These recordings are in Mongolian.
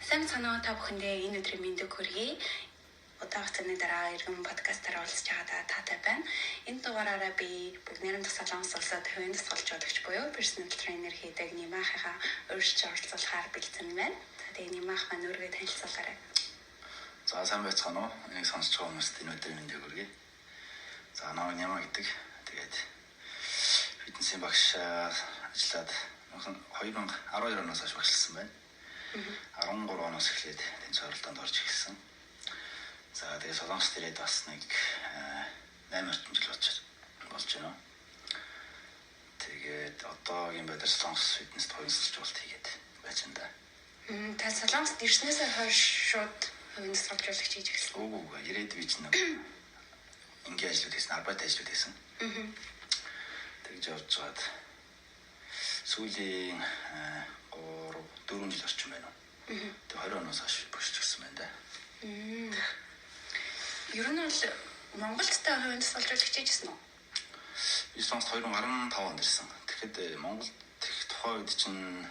Сайн санаа та бүхэндээ энэ өдрийн мэндийг хүргэе. Удаа хугацааны дараа иргэн подкастаар уулзч байгаа таатай байна. Энэ дугаараараа би бүгд найрамдах Солонгос улсад хувийн тусгалж удагч буюу personal trainer хийдэг Нимахыгаа өөрчлөлт оролцуулахаар бэлдсэн байна. Тэгээ Нимах маань өөрийгөө танилцуулаарай. За сайн байцгаана уу? Энийг сонсож байгаа хүмүүст энэ өдрийн мэндийг хүргэе. За намайг Нима гэдэг. Тэгээд фитнесийн багш ажиллаад 2012 оноос хойш багшлсан байна. 13 оноос эхлээд тэнцвэр оролдоонд орж ирсэн. За тэгээд Солонгост ирээд бас нэг 8 орчим жил болж байна. Тэгээд одоогийн байдлаар Солонгос фитнест хувийн сургууль хийгээд байж байна да. Та Солонгост ирснээс хойш шууд хувийн сургуулийн хийж эхэлсэн. Үгүй ирээд би чинь ингийн ажлууд хийсэн, арбайт ажлууд хийсэн. Тэгж явж байгаад сүүлийн 4 жил орчим байна. Тэг 20 оноос хойш бушж гисэн байна да. Ер нь бол Монголд та хувийн тусгалжуулагч хийжсэн үү? Би Солонгост 2015 онд ирсэн. Тэгэхэд Монголд тухайн үед чинь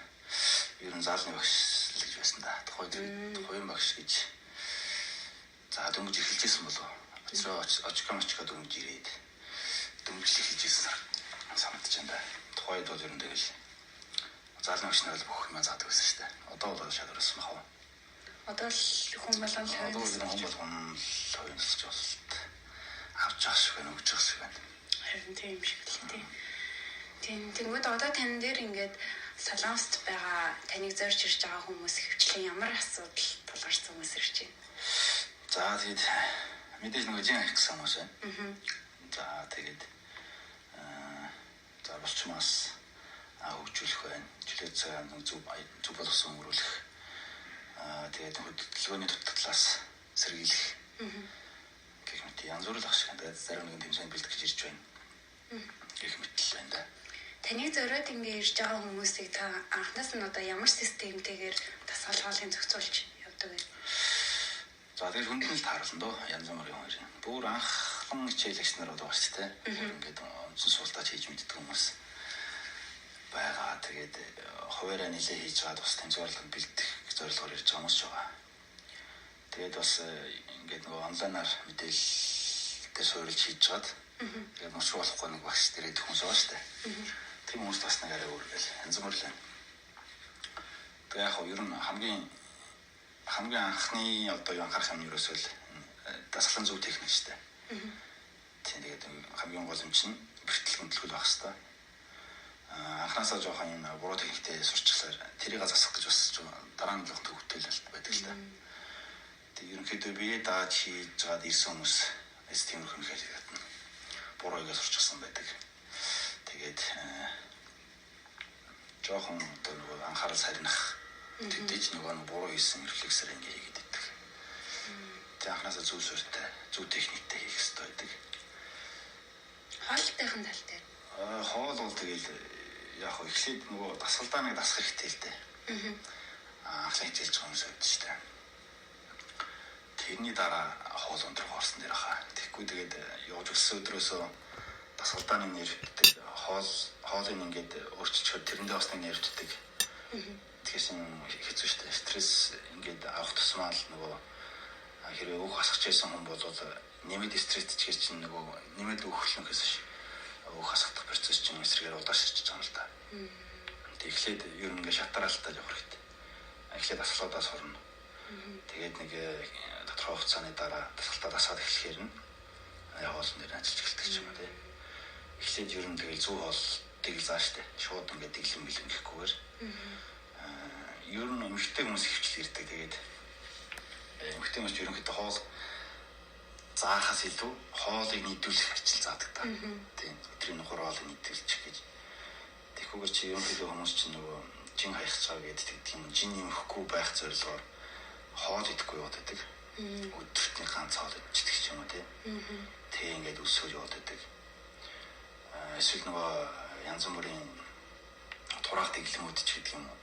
ер нь заалны багш гэж байсан да. Тухайн хувийн багш гэж за дөнгөж эхэлжсэн болов. Очкомчка дөнгөж ирээд дөнгөж эхэлжсэн санагдаж байна да. Тухайн үед бол ер нь тэгэл заалны багш нар бол бүх юм заадаг байсан шүү дээ. Одоо бол шалгарсан махав. Одоо л хүн болгон хувийн тусгалт авч явах шиг байна, өгч явах шиг байна. Харин тийм шиг л тийм. Тэнгүүд одоо тань дээр ингээд Солонгост байгаа таныг зорж ирж байгаа хүмүүс хөвчлэн ямар асуудал тулгарсан хүмүүс ирж байна? За тэгээд мэдээж нэг жин их гэсэн хүмүүс байна. За тэгээд за болчмаас хөгжүүлэх байна. Жилээ цагаан зүг болгосон өнгөрүүлэх. Тэгээд хөдөлгөөний талаас сэргийлэх. Гэх мэт янз бүр л ах шиг байна. Зарим нэгэн тэмцээнд бэлтгэж гэж ирж байна. Гэх мэт л байна да. Таныг зориод ингэ ирж байгаа хүмүүсийг та анхнаас нь одоо ямар системтэйгээр дасгал хоолыг зохицуулж явдаг вэ? За тэгээд хүнд нь тааруулсан доо янз бүрийн хүмүүс. Бүр анхлан хичээлагч нар одоо багч те. Ингээд онцон суултаач хийж мэддэг хүмүүс байгаа. Тэгээд хуваараа нэлээ хийж байгаа бас тэнцвэрлэг бэлдэх зорилгоор ирж байгаа хүмүүс байгаа. Тэгээд бас ингээд нөгөө онлайнаар мэдээлэлтэй суурилж хийж жаад тэгээд мөчрөө болохгүй нэг багш дээрээ хүмүүс байгаа шүү дээ. Тийм хүмүүс бас нэг арай өөргөл янз бүр л байна. Тэгээд яг нь ер нь хамгийн анхны одоо юу анхаарах юм ерөөсөө л дасгалын зөв техник шүү дээ. Тэгээд хамгийн гол юм чинь бэртэл хөдөлгөөл байх хэрэгтэй. Анхнаасаа жоохон юм буруу техниктэй сурчлаар тэрийг засах гэж бас дараа нь жоохон төвөтөл байдаг л да. Тэгээд ерөнхийдөө бие дааж хийж жаад ирсэн хүмүүс тиймэрхүү юм хэлээд байна. Буруу игээ сурчсан байдаг. Тэгээд жоохон одоо нөгөө анхаарал сарнах тэгдэж нөгөө буруу хийсэн рефлексээр ингээ хийгээд байдаг. Тэгээд анхнаасаа зөв суурьтай, зөв техниктэй хийх хэрэгтэй байдаг. Хоолтойхон тал дээр. Хоол бол тэгээд яг хөө эхлээд нөгөө дасгалдаа нэг дасах хэрэгтэй л дээ. Анхлын хичээлж байгаа хүмүүс байдаг шүү дээ. Тэрний дараа хоол өндрөх орсон дээр хаа. Тэгэхгүй тэгээд явж өссөн өдрөөсөө дасгалдаа нэг нэрвддэг. Хоолыг ингээд өөрчилчихөд тэрэндээ бас нэг нэрвддэг. Тэгэхээр хэцүү шүү дээ. Стресс ингээд авах тусмаа л нөгөө хэрвээ өөх хасгаж байсан хүн бол нэмэд стрессчгээр чинь нөгөө нэмэд өөхлөнхөөс ш өөх хасагдах процесс чинь эсрэгээр удаашрч байгаа юм л да. Тэгэхээр ер нь ингээд шатараалтаа явах хэрэгтэй. Эхлээд дасгалуудаас хорно. Тэгээд нэг тодорхой хугацааны дараа дасгалтаа дасгаад эхлэхээр нь хоолн дээр ажиллаж эхэлдэг юм аа тий. Эхлээд ер нь тэгээд зөв хоолтыг л зааш тий. Шууд ингээд дэглэм бэлэн гэхгүйгээр ер нь эмэгтэй хүмүүс хөвчл ирдэг. Тэгээд эмэгтэй хүмүүс ерөнхийдөө хоол заахаас илүү хоолыг нийтүүлэх гэж л заадаг та. Тийм. Өдрийн нухар хоолыг нийтүүлчих гэж. Тэгэхгүйгээр чи ерөнхийдөө хүмүүс чинь нөгөө жин хаях цаа гэдэг юм. Жин нэмэхгүй байх зорилгоор хоол идэхгүй яваад байдаг. Өдөртний ганц хоол идчихдэг юм уу тий. Тэг ингээд өсөж яваад байдаг. Эсвэл нөгөө янз бүрийн тураах дэглэмүүд ч гэдэг юм уу.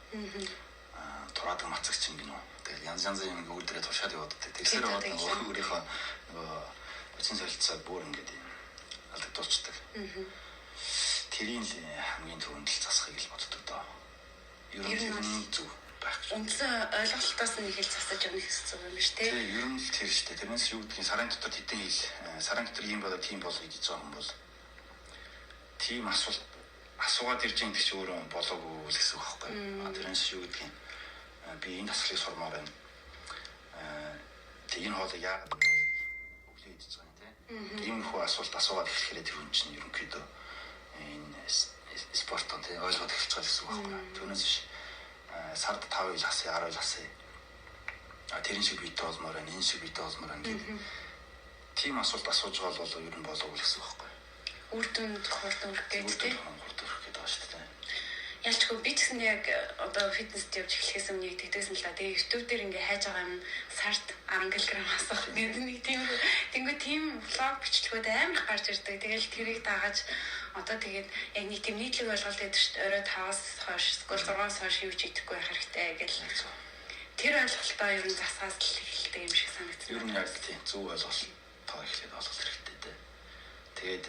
Тураадаг мацагч юм гинөө. Тэгэл янз янзын үүдрээ тушаад яваад байдаг. Тэгсээр яваад өөрийнхөө нөгөө хүчин солилцоо бүр ингээд алдагдуулцдаг. Тэрийн хамгийн түрүүнд л засахыг л боддог доо. Ер нь зөв байх гэж. Үндсэн ойлголтоос нь нэг хэл засаж явах гэсэн юм биш үү? Тийм, ер нь л тэр шүү дээ. Тэрнээс юу гэдгийг сарын дотор хэдэн хэл, сарын дотор ийм болоо тийм болоо гэж байгаа юм бол тийм асуугаад ирж байгаа гэдэг чинь өөрөө болоогүй л гэсэн үг байхгүй. Тэрнээс юу гэдгийг би энэ дасгалыг сурмаар байна. Тэг энэ хоолыг яагаад өглөө идэж байгаа юм те. Иймэрхүү асуулт асуугаад эхлэхээр тэр хүн чинь ерөнхийдөө энэ спортон те ойлгоод эхэлж байгаа гэсэн үг байхгүй. Түүнээс биш сард 5 ил хасъя 10 ил хасъя. Тэрэн шиг бийтэй болмоор байна, энэ шиг бийтэй болмоор байна гэдэг. Тийм асуулт асууж байгаа бол ер нь болоогүй л гэсэн үг байхгүй. Үр дүнд хурдан өрөх гэдэг тийм. Хурдан өрөх гэдэг ба шүү дээ. Ялчгүй би ч гэсэн яг одоо фитнест явж эхлэхээс өмнө яг тэгдэгсэн л да. Тэгээ YouTube дээр ингээ хайж байгаа юм сард 10 кг асах гэдэг нэг тийм тэнгүү тийм влог бичлэгүүд амар их гарч ирдэг. Тэгэл тэрийг дагаж одоо тэгээд яг нэг тийм нийтлэг ойлголт өгдөг шүү дээ. Орой 5-аас хойш, эсвэл 6-аас хойш юу ч идэхгүй байх хэрэгтэй гэж. Тэр ойлголтоо ер нь засгаас л эхэлдэг юм шиг санагдсан. Ер нь яг тийм зөв ойлголт тоо эхлээд олох хэрэгтэй дээ. Тэгээд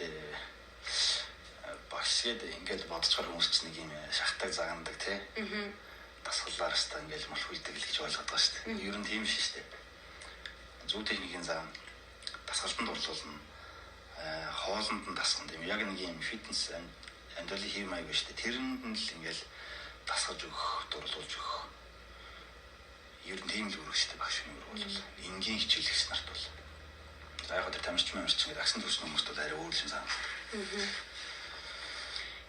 багшгээд ингээд бодцоор хүмүүс чинь нэг юм шахтаг загандаг тий. Дасгалаар өстой ингээд мал хүлдэг л гэж ойлгоод байгаа шүү дээ. Ер нь тийм шүү дээ. Зөв техникийн зам дасгалтанд орлуулна. Хоолнд нь дасгана тийм. Яг нэг юм фитнес амьдралын хэв маяг шүү дээ. Тэрэнд нь л ингээд дасгаж өгөх, дурлуулж өгөх. Ер нь тийм л үүрэг шүү дээ багш нар бол. Энгийн хичээлэгч нарт бол. За яг тэр тамирч ингээд агсан төвчний хүмүүст бол арай өөр юм зам.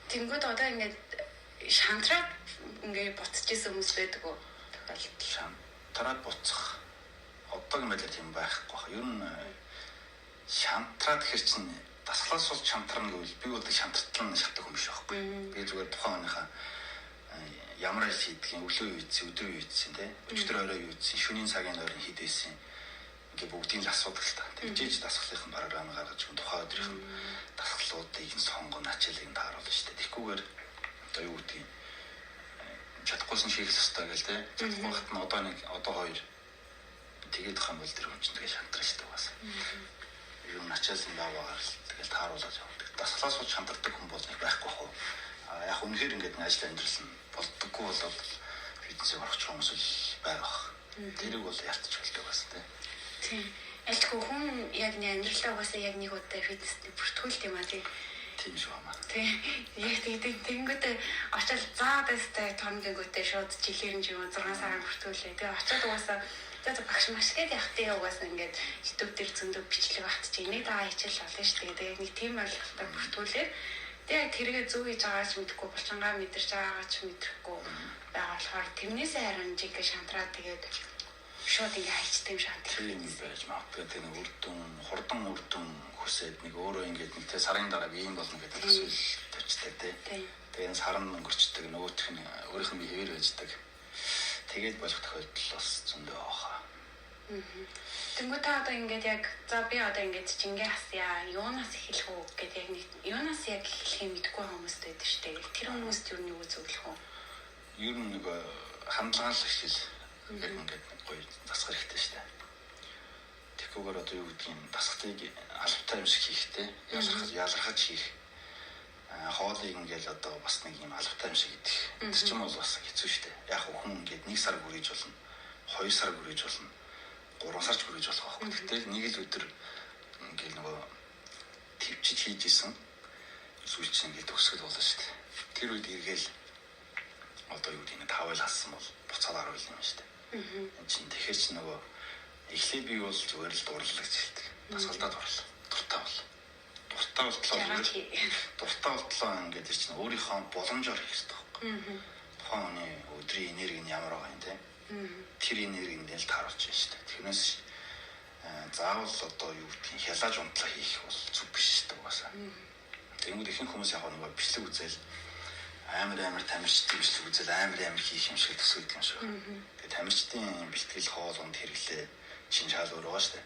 Тэнгүүд одоо ингээд шантраад ингээд буцчихсан хүмүүс байдаг уу? Тохиолдол шантраад буцах одоогийн байдлаар тийм байхгүй. Ер нь шантраад гэхэр чинь дасгалаас бол шантрна гэвэл би бол шантртал нь шатдаг юм биш байхгүй. Би зүгээр тухайн оныхаа ямар ажил хийдгийг өглөө юу ийдсэн, өдрөө юу ийдсэн те. Өчигдөр орой юу ийдсэн, шөнийн цагийн ойрон хэд байсан. Ингээ бүгдийг л асуудаг л та. Тэгжээж дасгалынхын програм гаргаж өгөн тухайн өдрийн дасгалуудыг нь сонгоно, ачааллыг нь тааруулна шүү дээ. Тэгэхгүйгээр одоо юу гэдгийг чадахгүйсэн шийх ёстой гэл те. Чадахгүй хат нь одоо хоёр тэгээд хам бол тэр хүн чинь тэгээ шантрах шүү дээ бас. Юу ачаалсан даваагаар л тэгэл тааруулаад явдаг. Дасгалаас бол шантардаг хүн бол нэг байхгүй хөө. Яг үнэхээр ингээд ажил амьдрал нь болдоггүй болоод фитнесийг орох хүмүүс л байгаа. Тэрийг бол ялтч хэлдэг бас те. Тийм. Ялчгүй хүн яг нэг амьдралаа угаасаа яг нэг удаа фитнест бүртгүүлт юм аа тийм. Тийм шүү амаа. Тийм. Яг тэгэнгүүтээ очоод заа дэстэй томгингүүтээ шууд жилээр нь юм 6 сарын бүртгүүлээ. Тэгээ очоод угаасаа за багш маш гээд явах тийм угаасаа ингээд YouTube дээр зөндөө бичлэг багт чи энийг дагаа хичээл болно шүү дээ. Тэгээ нэг тийм ойлголтоор бүртгүүлээ. Тэгээ тэргээ зөв хийж байгаач мэдэхгүй булчингаа мэдэрч байгаач мэдэхгүй байгаа болохоор тэрнээсээ харин жинхэнэ шантраад тэгээд шууд ингээ хайчтай юм шант. Тийм байж магадгүй тэр нэг хурдан үрдүн хүсээд нэг өөрөө ингээд нэг тэ сарын дараа ийм болно гэдэг төсөөл тавьчдаг тий. Тэгээд саран өнгөрчдөг нөгөөх нь өөрийнх нь хэвээр байждаг. Тэгээд болох тохиолдол бас зөндөө баха. Тэнгүү та одоо ингээд яг за би одоо ингээд чингээ хасъя юунаас эхлэх үү гэдэг яг нэг юунаас яг эхлэхийг мэдэхгүй хүмүүс байдаг шүү дээ. Тэр хүмүүст юу нэг үү зөвлөх үү? Ер нь нэг хандлагаал ихэл яг ингээд гоё засах хэрэгтэй шүү дээ. Тэгэхгүйгээр одоо юу гэдгийг дасгалыг албатай юм шиг хийхтэй. Ялгархаж хийх. Хоолыг ингээд одоо бас нэг юм албатай юм шиг идэх. Тэр чинь бол бас хэцүү шүү дээ. Яг хүн ингээд 1 сар хүрэж болно. 2 сар хүрэж болно. 3 сарч хүрэж болох байхгүй. Гэтэл нэг л өдөр ингээд нөгөө төвчж хийж исэн зүйл чинь ингээд өсгөл болно шүү дээ. Тэр үед эргээл одоо юу гэдэг нь 5 ил хассан бол буцаад 10 ил юм шүү дээ. Энэ чинь тэгэхээр ч нөгөө эхлээд би бол зүгээр л дурлалж хэлдэг. Дасгалдаа дурлал. Дуртай бол. Дуртай болтлоо ингээд чинь өөрийнхөө боломжоор хийх хэрэгтэй байхгүй. Тухайн хүний өдрийн энерги нь ямар байгаа юм те. Тэр энергинд л тааруулж байна шүү дээ. Тэрнээс заавал одоо юу гэдгийг хялааж унтлаа хийх бол зүг биш шүү дээ угаасаа. Тэнгүүд ихэнх хүмүүс яг нэг бичлэг үзэл амар тамирчдын бичлэг үзэл амар хийх юм шиг төсөөлдөг юм шиг. Тэгээд тамирчдын бэлтгэл хоолунд хэрэглээ чин шал өөр байгаа шүү дээ.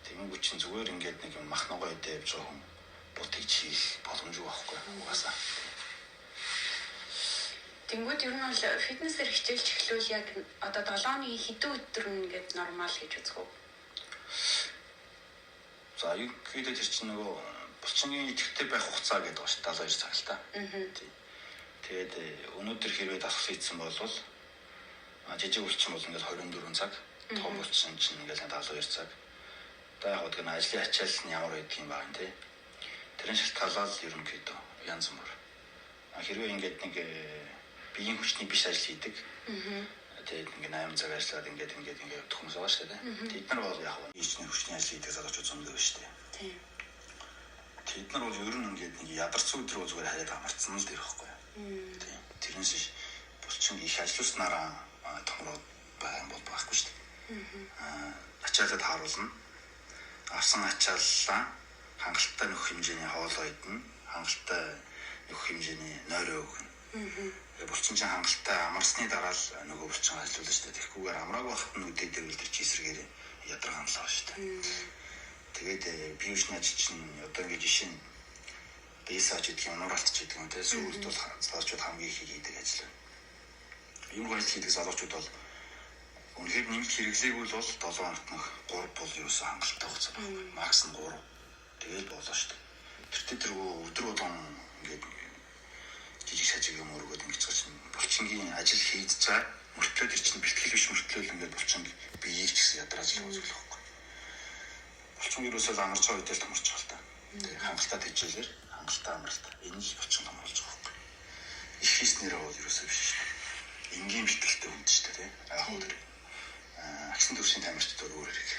Тэнгүүд чинь зүгээр ингээд нэг юм мах ногоо идэ явж байгаа хүн бутыг хийх боломжгүй байхгүй угаасаа. Тэнгүүд ер нь бол фитнесээр хичээлж эхлүүл яг одоо 7-ны хэдэн өдөр ингээд нормал гэж үзэх үү? За юу гэдэг чинь нөгөө булчингийн идэвхтэй байх хугацаа гэдэг ба ш 72 цаг л та. Тэгээд өнөөдөр хэрвээ дасгал хийсэн бол Жижиг булчин бол ингээд 24 цаг, том булчин чинь ингээд 72 цаг. Одоо яг гоо ажлын ачаал нь ямар байдаг юм баг нэ. Тэрэн шалтгаалаад ерөнхийдөө янз бүр. Хэрвээ ингээд нэг биеийн хүчний биш ажил хийдэг. Тэгээд ингээд 8 цаг ажиллаад ингээд хүмүүс байгаа шүү дээ. Тэд нар бол яг биеийн хүчний ажил хийдэг залуучууд зөндөө шүү дээ. Тийм. Тэд нар бол ер нь ингээд нэг ядарч өдрөө зүгээр хараад амарцсан л дэрх байхгүй. Тийм. Тэрнээс ш булчин их ажилласнараа томроод байгаа юм бол байхгүй шүү дээ. Ачаалаад харуулна. Авсан ачааллаа хангалттай нөх хэмжээний хоолоо идэнэ. Хангалттай нөх хэмжээний нойроо өгнө. Булчин чинь хангалттай амарсны дараа л нөгөө булчин ажиллуулна шүү дээ. Тэгэхгүйгээр амрааг багт нь үдээдэг л тэр чи эсрэгээр ядраг хандлаа шүү дээ. Тэгээд биошны ажил чинь одоо ингээд жишээ нь бисаач гэдэг юм нууралт ч гэдэг юм те сүүлд бол залуучууд хамгийн их хийдэг ажил. Юм ажил хийдэг залуучууд бол үнэхээр нэмэлт хэрэглээгүй бол 7 хоногт нэг 3 бол юусан хангалттай хугацаа байна. Макс нь 3. Тэгээд болоо шүү дээ. Тэр өдөр болгон ингээд жижиг сажиг юм өргөд ингэж чинь булчингийн ажил хийж байгаа мөртлөө тэр чинь бэлтгэл биш мөртлөө ингээд булчин биеийг ч гэсэн ядрааж л үзүүлэх байхгүй. Булчин юусоо амарч байгаа үедээ томорч байгаа л та. Тэгээд хангалттай тэжээлэр хангалттай амралт энэ л булчин томруулж байгаа байхгүй. Их хийснээр бол юусоо биш шүү дээ. Энгийн бэлтгэлтэй үнд шүү дээ. Яг уу тэр агшин төвшин тамирчид өөр хэрэг.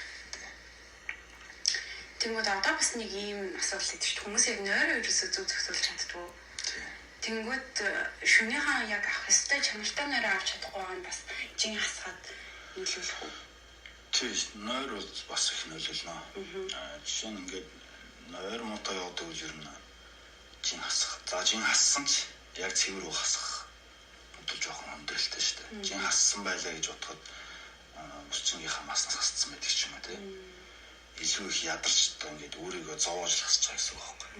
Тэнгүүд одоо бас нэг ийм асуудал идэв шүү дээ. Хүмүүс яг нойроо ерөөсөө зөв зохицуулж чаддгүй. Тэнгүүд шөнийхаа яг авах ёстой чанартай нойроо авч чадахгүй байгаа нь бас жин хасгаад нөлөөлөх үү? Тийм, нойр бол бас их нөлөөлнө. Жишээ нь ингээд нойр муутай явдаг үл ер нь жин хасах. За жин хассан ч яг цэвэр уу хасах. Бодол жоохон өндөрлөлтэй шүү дээ. Жин хассан байлаа гэж бодоход булчингийнхаа маснаас хассан байдаг ч юм уу тийм. Илүү их ядарч одоо ингээд өөрийгөө зовоож хасч байгаа гэсэн үг байхгүй.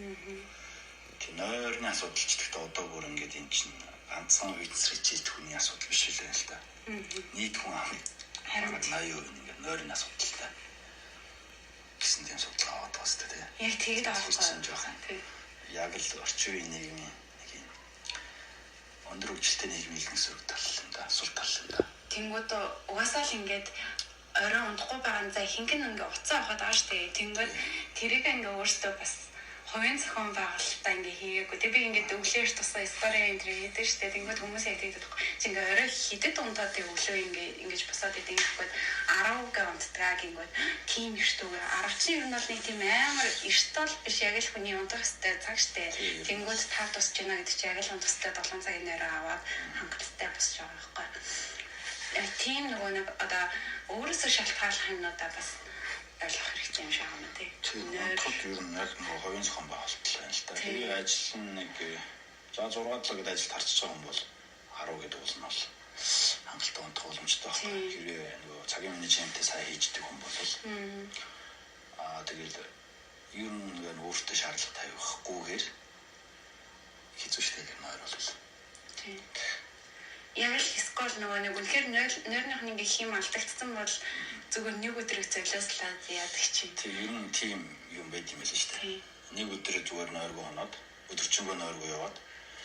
Тийм нойрны асуудал ч гэхдээ одоо бүр ингээд эн чинь ганцхан үйдсрэж хүний асуудал биш л байна л да. Нийт хүн харин 80% ингээд нойрны асуудалтай гэсэн тийм асуудал аваад байгаа шүү дээ. Яг тэгээд авах тийм. Яг л орчин үеийн нийгмийн нэг юм өндөр хөгжилтэй нийгмийн сүр тал юм да. Сүр тал юм да. Тэнгүүд угаасаа л ингээд орой унтахгүй байгаа нь за хинхэн ингээ уцаа авахад байгаа штэ. Тэнгүүд тэрийг ингээ өөртөө бас хувийн зохион байгуулалтаа ингээ хийгээгүй. Тэг би ингээ өглөөр тусаа стори энэ хийдэг штэ. Тэнгүүд хүмүүс яг тэгдэг. Чи ингээ орой хидэд унтаад өглөө ингэж босоод идэв гэхэд 10-г унтдаг гингүүд тийм эртүг. 10 чинь ер нь бол нэг тийм амар эртөл биш яг л хүний унтах хэвээр цаг штэ. Тэнгүүд тав тусч гинэ гэдэг чи яг л унтах хэвээр 7 цагийн нойроо аваад хангалттай босч байгаа байхгүй. Тийм нөгөө нэг одоо өөрөөсөө шалтгааллах юмнуудаа бас ойлгох хэрэгтэй юм шиг байна тий. Тийм ер нь яг нөгөө хувийн зохион байгуулалт байна л да. Тэр ажил нь нэг за 6 цагт ажил тарчиж байгаа юм бол 10 гэдэг уулна бол хангалттай унтах боломжтой байна. Хэрвээ нөгөө цагийн менежментээ сайн хийждэг хүн бол тэгэл ер нь нөгөө өөртөө шаардлага тавихгүйгээр хэцүү штэй гэх нойр бол. Тийм. Яг л скол нөгөө нэг үнэхээр нойрных нэг хэм алдагдсан бол зүгээр нэг өдрийг золиослаад яадаг чинь. Тийм ер нь тийм юм байд юм байл шүү дээ. Нэг өдөр зүгээр нойргоо хоноод өдөржингөө нойргоо яваад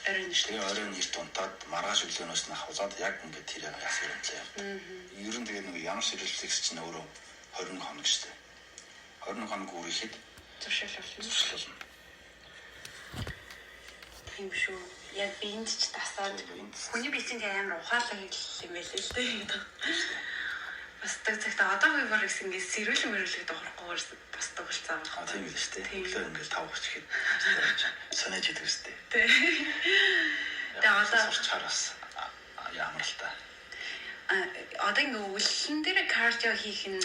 тэгээ оройн нэрт унтаад маргааш өглөөнөөс нь хавлаад яг ингээд тэр яах юм бэ? Ер нь тэгээ нэг ямар ширэлцэгч чинь өөрөө 21 хоног шүү дээ. 21 хоног үргэхэд туршилуулна. Тийм шүү. Яг биенд ч тасаад хүний биеийн амар ухаалаг юм байл л дээ. Бас цагт одоогийн бүр ингэ сэрүүлэн мөрөлгөд орохгүйгээр бас тоглолцоо авах. Тийм л шүү дээ. Өглөө ингээл 5:30 гэхэд санаж идэв шүү дээ. Тэгээ одоо чараас ямар л та. Одоо ингэ үлэн дээр кардио хийх нь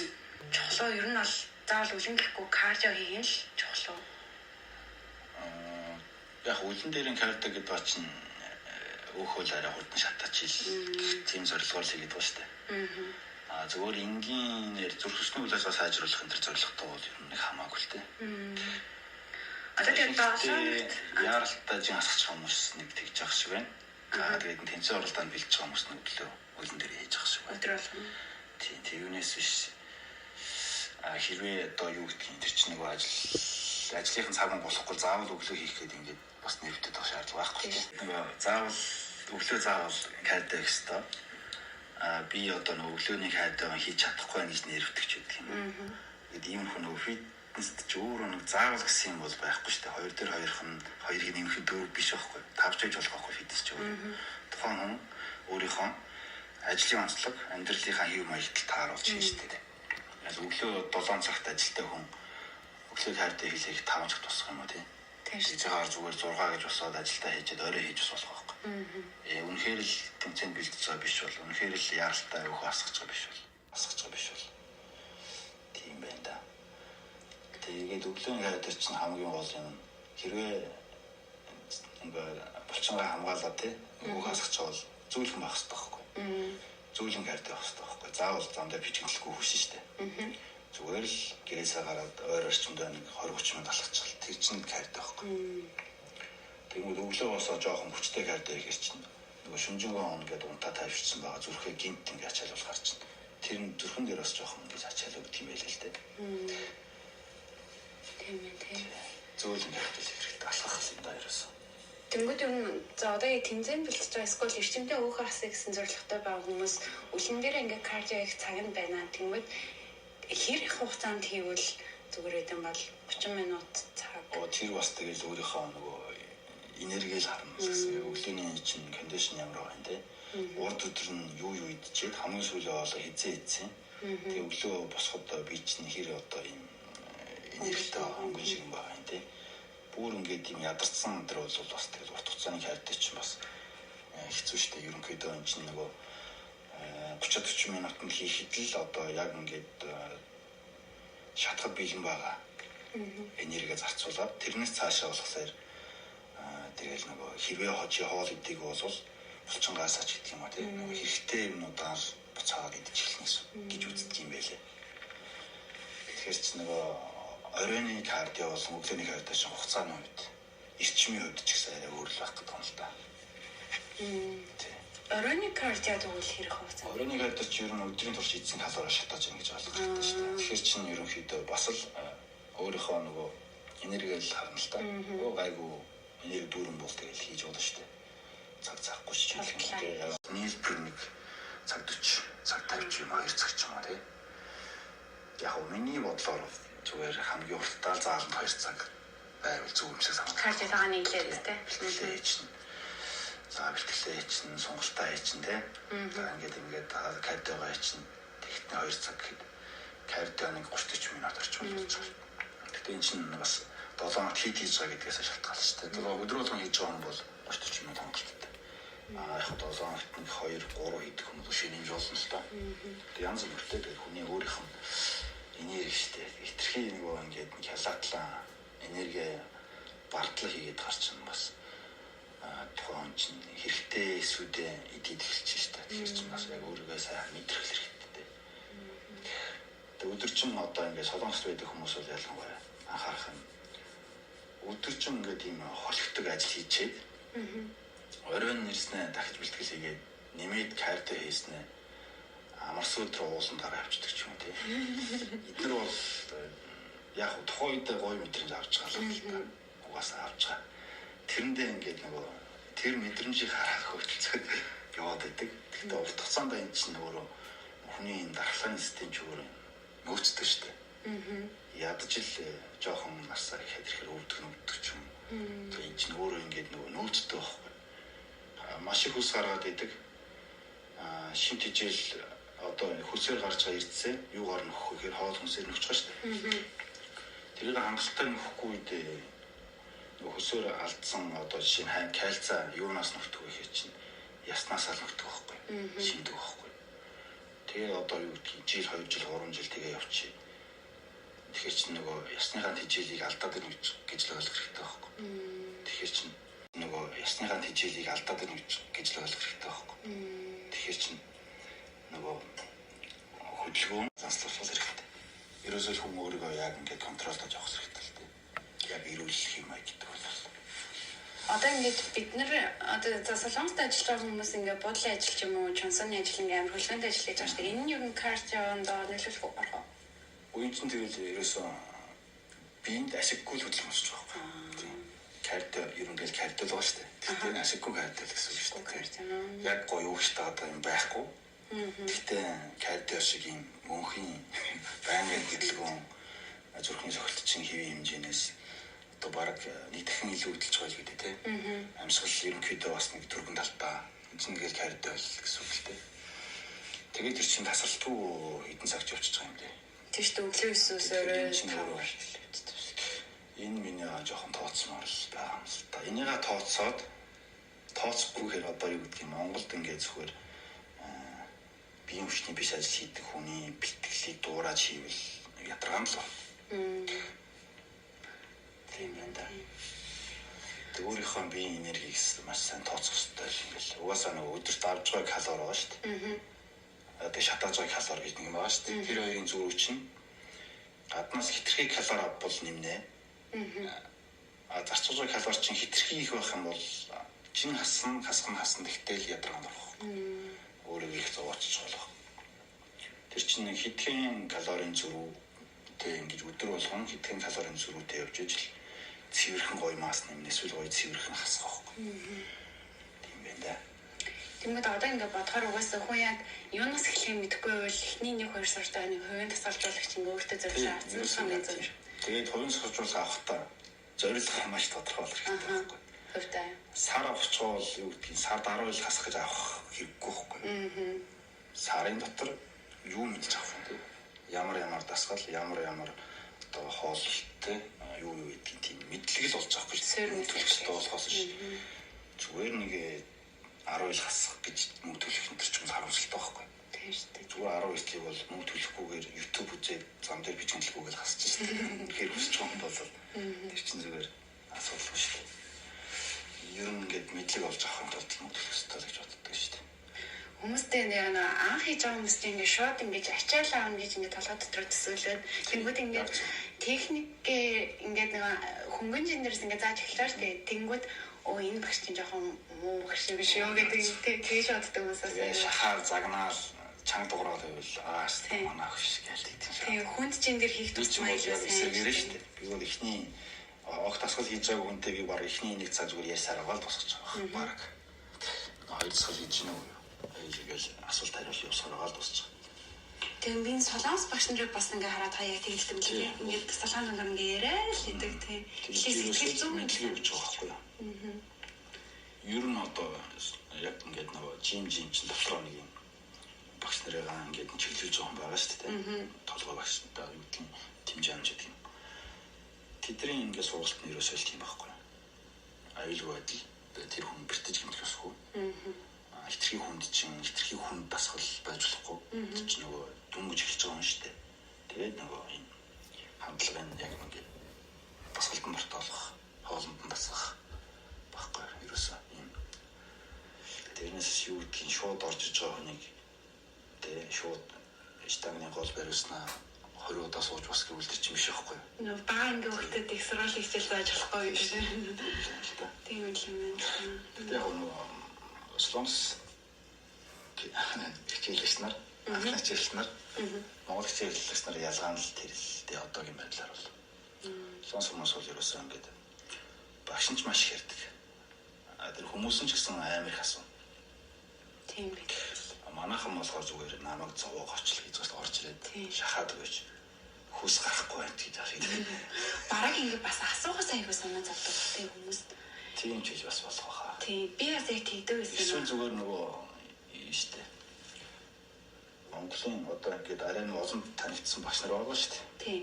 чухал уу? Ер нь бол заавал үлэн гэхгүй кардио хийх нь л чухал уу? Яг үлэн дээрийн кардио гэдэг чинь өөхөл арай хурдан шатаач ил тийм зорилгоор л хийгээд байна шүү дээ. Зөвхөн энгийнээр зүрх судасны үйл ажиллагаа сайжруулах энэ төр зорилготой бол ер нь нэг хамаагүй л дээ. Одоо тэгээд яаралтай жин асгах хүмүүс нэг тэгж явах шиг байна. Тэгээд тэнцээ оролдоонд бэлдэж байгаа хүмүүс нэг өглөө үлэн дээр хийж явах шиг байна. Өдөр болгоно. Тийм тэрнээс биш хэрвээ одоо юу гэдэг юм тэр чинь нөгөө ажлынхан цаг болохгүй заавал өглөө хийх гэдэг ингээд бас нэвтэд байх шаардлага байхгүй тийм. Нөгөө заавал өглөө заавал кардио хийх хэрэгтэй. би одоо нөгөө өглөөний хайдаа хийж чадахгүй байх гэж нэрвдэг ч гэдэг юм. Гэт ийм хүн нөгөө фитнест ч өөрөө нэг заавал гэсэн юм бол байхгүй шүү дээ. 2 дээр 2-ын 2-ыг нэмэх 4 биш байхгүй. 5 ч хийж болох байхгүй фитнес ч өөр. Тухайн хүн өөрийнхөө ажлын онцлог, амьдралынхаа хэв маягт тааруулж хийжтэй. Яг өглөө 7 цагт ажилтай хүн өглөө хайртай хийлээх 5 цагт тусах юм уу тий. Тэгэхээр зүгээр 6 гэж босоод ажилдаа хийжээд орой хийж болох байхгүй. Үнэхээр л тэмцээнд бэлдэж байгаа биш бол үнэхээр л яралтай өөхөө асгаж байгаа биш бол тийм байна да. Тэгээд өглөөний хайр чинь хамгийн гол юм. Хэрвээ ингээд булчингаа хамгаалаад тий өөхөө асгаж байгаа бол зөөлхөн байх хэрэгтэй байхгүй. Зөөлөн хайртай байх хэрэгтэй байхгүй. Заавал замдаа бичгэлгүй хүсэж штэ. Зүгээр л гэрээсээ гараад ойр орчимдоо нэг 20-30 минут алхачихвал тэр чинь хайртай байхгүй. Тэгмээд өглөө босоо жоохон хүчтэй хайртай ихэр чинь нөгөө шүнжэнгөө он гэдэг унтаа тайвширсан байгаа зүрхээ гинт ингээ ачаалал гарч чинь тэр нь зүрхэн дээр бас жоохон ингээ ачаалал өгдөг юм байл л дээ. Тийм ээ. Зөөлөн хайртай хэрэгтэй алхах юм да ерөөсөө. Тэнгүүд юм за одоо тэмцээн бэлтэж байгаа эсвэл эрчимтэй өөхөө асах гэсэн зорилготой байгаа хүмүүс үлэн дээр ингээ кардио их цаг нь байна. Тэнгүүд хэр их хугацаанд хийвэл зүгээр юм бол 30 минут цаг. Тэр бас тэгэл өөрийнхөө нөгөө энергийг харна гэсэн. Өглөөний чинь кондишн ямар байгаа юм те. Урд өдөр нь юу идчихэд хамгийн сүүлээ олоо хизээ. Тэгээ өглөө босоход би чинь хэр одоо ийм энергитэй хөнгөн шиг юм байгаа юм те. Бүр ингээд ийм ядарсан өдөр бол бас тэгэл урт хугацааны хайртай чинь бас хэцүү шттэ. Ерөнхийдөө энэ чинь нөгөө 30-40 минутанд хийхэд л одоо яг ингээд шатхад бэлэн байгаа энерги зарцуулаад тэрнээс цаашаа болохсаар тэгэл нөгөө хэрвээ хожи хоол идэг бол булчингаас ач гэдэг юм а тийм нөгөө хэрэгтэй юмнуудаар буцаагаад идэж эхэлнэ гэж үздэг юм байлээ. Тэгэхээр ч нөгөө оройны кардио болон өглөөний кардио шиг хугацааны үед эрчмийн хувьд ч гэсэн арай өөр л байх гэдэг юм л да. Оройны кардио тэгвэл хэрэг хугацаа. Оройны кардио ч ер нь өдрийн турш эзэн калори шатааж байгаа гэж ойлгож байна шүү дээ. Тэгэхээр чинь ерөнхийдөө бас л өөрийнхөө нөгөө энергийг харна л да. Гайгүй энерги дүүрэн бол тэгэл хийж болно шүү дээ. Цаг цахгүй ч хэлэх юм. Нийлбэр нэг цаг 40, цаг 50 юм 2 цаг ч юм уу тий. Яг нь миний бодлоор зүгээр хамгийн уртаа зааланд 2 цаг байвал зөв юм шиг санагдав. Кардиотойгоо нийлээд тий. За бэлтгэлээ чинь сонголтоо хийчин те. За ингээд кардиогоо хийчин тэгтээ 2 цаг гэхэд кардионыг 30-40 минут орчим болж байгаа. Тэгтээ энэ чинь бас 7 хоног хийж байгаа гэдгээс шалтгаалж шүү дээ. Тэгээ өдөр болгон хийж байгаа юм бол 30-40 минут хангалттай. Яг 7 хоногт нэг 2-3 хийдэг юм бол шинэ болно л доо. Тэгээ янз бүртэй тэгээ хүний өөрийнх нь энерги штэ. Хитрхи нөгөө ингээд хялаатлаа энерги бартлаа хийгээд гарч юм бас тухайн чинь хэрэгтэй эсвүүдээ идээд эхэлж штэ. Тэгэхээр чинь бас яг өөрийгөө сайн мэдрэх хэрэгтэй. Тэгээ өдөржин одоо ингээд солонгост байдаг хүмүүс бол ялангуяа анхаарах юм. Өдөржин ингээд ийм холигдог ажил хийчихэд оройн нэрснээ дахиж бэлтгэл хийгээд нэмээд кардио хийснэ амарсан өдрөө уулан дараа авчдаг ч юм тий. Эдгээр бол яг тухайн үед гоё мэдрэмж авч байгаа л та. Угаасаа авч байгаа. Тэрэндээ ингээд нөгөө тэр мэдрэмжийг харах хөвтөлцөд яваад байдаг. Гэхдээ урт хугацаанд энэ чинь өөрөө хүний дархлааны систем ч өөрөө нөөцдөг шүү дээ. Ядаж л жоохон насаар ихэд ирэхээр өвдөх ч юм. Тэгээ энэ чинь өөрөө ингээд нөгөө нөөцдөг байхгүй. Маш их хүс гаргаад идэг. Шимт хижээл одоо хүсээр гарч байгаа эрдсээ юугаар нөхөх гэхээр хоол хүнсээр нөхч байгаа шүү дээ. Тэрийг хангалттай нөхгүй үед хөсөөр алдсан одоо жишээ нь кальцаа юунаас нөхдөг вэ гэхэд чинь яснаас ал нөхдөг байхгүй шиндэг байхгүй. Тэгээ одоо юу гэдгийг жил 2 жил 3 жил тэгээ явчих. Тэгэхээр чинь нөгөө ясныхаа хичээлийг алдаад ирнэ гэж л ойлгох хэрэгтэй байхгүй. Тэгэхээр чинь нөгөө ясныхаа хичээлийг алдаад ирнэ гэж л ойлгох хэрэгтэй байхгүй. Тэгэхээр чинь нөгөө хөдөлгөөн занслуулах хэрэгтэй. Ерөөсөө хүн өөрийгөө яг ингээд контролдож явах хэрэгтэй л дээ. Яг ирүүлэх юм аа гэдэг бол. Одоо ингээд бид нар одоо солонгост ажиллаж байгаа хүмүүс ингээд буудлын ажил ч юм уу, чонсоны ажил ингээд амар хөлгөнд ажиллаж байгаа шүү дээ. Энэ нь юу н кардионд нөлөөлөх үү гарах уу? Үеийн тэгэл ерөөсөө биеинд ашиггүй л хөдөлмөрч байгаа байхгүй. Кардио ерөнхийдөө кардио л байгаа шүү дээ. Тэгэхээр ашиггүй кардио гэсэн үг шүү дээ. Яг гоё өвчтэй одоо юм байхгүй. Гэхдээ кардио шиг юм мөнхийн байнгын хөдөлгөөн зүрхний сохилтчин хэвийн хэмжээнээс одоо баг нэг дахин илүү хөдөлж байгаа л гэдэг тийм. Амьсгал ерөнхийдөө бас нэг түргэн талтаа эзэнгээр кардио гэсэн үг л дээ. Тэгээд тэр чинь тасралтгүй хэдэн цагч явчихж байгаа юм дээ. Тэр чинь өглөө 9-өөс орой 5. Энэ миний жоохон тооцмоор л байгаа юм л та. Энийгээ тооцохгүйгээр одоо юу гэдгийг Монголд ингээд зүгээр биеийн хүчний биш ажил хийдэг хүний бэлтгэлийг дуурайж хийвэл ядаргаан л байна. Тийм байна. Өөрийнхөө биеийн энергийг маш сайн тооцох хэрэгтэй л ингээл. Угаасаа нэг өдөрт авч байгаа калори байгаа шүү дээ. Тэгээ шатааж байгаа калори гэж нэг юм байгаа шүү дээ. Тэр хоёрын зөрүү чинь гаднаас хэтэрхий калори авбал нэмнэ. Зарцуулж байгаа калори чинь хэтэрхий их байх юм бол чин хасна гэхдээ л ядаргаан болох. Өөрөөр их зовоочж болох. Тэр чинь нэг хэдхэн калорийн зөрүүтэй ингэж өдөр болгон хэдхэн калорийн зөрүүтэй явж ижил цэвэрхэн гоё мас нэмнэ эсвэл гоё цэвэрхэн хасах байхгүй. Тийм байна да. Тэгмээд одоо ингээд бодохоор угаасаа хүн яг юунаас эхлэхээ мэдэхгүй бол эхний 1-2 сартаа нэг хувийн тасалжуулагч ингээ өөртөө зориулсан авсан хамгийн зөв. Тэгээд хувийн тасалжуулалт авахдаа зорилго маш тодорхой болох хэрэгтэй байхгүй. Хөвтэй. Сар авчвал юу гэдгийг сар 10 ил хасах гэж авах хэрэггүй байхгүй. Сарын дотор юу мэдж авах юм бэ? Ямар дасгал, ямар одоо хооллолттой юу гэдгийг тийм мэдлэг л болж авах гэж төлөвлөлтөө болохоос ш. Зүгээр нэг 10 ил хасах гэж мөнгө төлөх энэ ч юм харамсалтай байхгүй. Тийм шүү дээ. Зүгээр 10 илийг бол мөнгө төлөхгүйгээр YouTube үзээд зам дээр бичгэлгүйгээр хасчих шүү дээ. Тэгэхээр хүсэж байгаа юм бол тэр чинь зүгээр асуудалгүй шүү дээ. Ер нь ингээд мэдлэг олж авах тулд мөнгө төлөх хэрэгтэй гэж боддог шүү дээ. Хүмүүстэй нэг анх хийж байгаа хүмүүстэй ингээд шууд ингээд ачаалаа авна гэж ингээд толгой дотор төсөөлөөд тэнгууд ингээд техникээ ингээд нэг хөнгөн жинэрс ингээд зааж эхлэхээр тэнгууд энэ багш чинь жоохон муу багш юм шиг юу гэдэг тэгж боддог хүмүүсээс шахаар загнаал чанга дуурал байвал манай хөш гэлдэг тийм шүү. Тэгээ хүнд чин дээр хийх тусмаа илүү сайн гэрээ шүү дээ. Би бол ихний огт асгал хийж байгаа хүнтэй би баг ихний нэг цаг зүгээр ярьсаар байгаа л тусгаж байгаа. Баг. Хоёр асгал хийж гинэ үү? Эйгээс асуулт хариулт явуулсаар байгаа л тусгаж байгаа. Тэгээ би солонгос багш нарыг бас ингээ хараад хаяа тэгэлдэг юм лээ. Ингээд солонгос нар ингээ яриа л хийдэг тийм. Сэтгэл зүйн мэдлэг өгч байгаа байхгүй юу? Ер нь одоо яг ингээд нөгөө жим чинь дотроо нэг юм багш нарыгаа ингээд чиглүүлж байгаа юм байгаа шүү дээ. Толгой багш та юу гэх юм тэмжаамж гэдэг юм. Тэдний ингээд сургалт нь ерөөсөө л тийм байхгүй юу? Аюулгүй байдал тэр хүн бэртэж гэмтэх ёсгүй. Хитрхи хүнд дасгал байж болохгүй. Тэр чинь нөгөө дүнгэж эхэлж байгаа юм шүү дээ. Тэгээд нөгөө энэ хандлагын яг ингээд дасгалтанд ортоолох, хоолнд нь дасгах байхгүй ерөөсөө юм. Тэрнээс юу гэдгийг шууд орж иж байгаа хүнийг тэ шууд штангны гол барьснаа 20 удаа сууж бас гэвэл тэр чинь биш байхгүй. Нөгөө баа ингээ хөлтөд их сургууль хичээл зааж болохгүй гэж. Тийм үл юм байна. Тэгээд яг нөгөө Солонгос хичээлч нар, анхны хичээлч нар, Монгол хичээлч нар ялгаан л тэр л дээ одоогийн байдлаар бол. Солонгос хүмүүс бол ерөөсөө ингээд багш нь ч маш их ярьдаг. Тэр хүмүүс нь ч гэсэн амар их асуу. Тийм бай. Манайхан болохоор зүгээр намайг зовоог очлоо гэж орж ирээд шахаад өгөөч. Хүс гарахгүй байх гэж асуудаг. Бараг ингэ бас асуухаас айгүй санаа зовдөг тийм хүмүүс. Тийм ч бас болох хаа. Тийм би бас яг тэгдэг байсан. Эсвэл зүгээр нөгөө штэ. Монголын одоо ингээд арай нэг олон танигдсан багш нар байгаа шүү дээ. Тийм.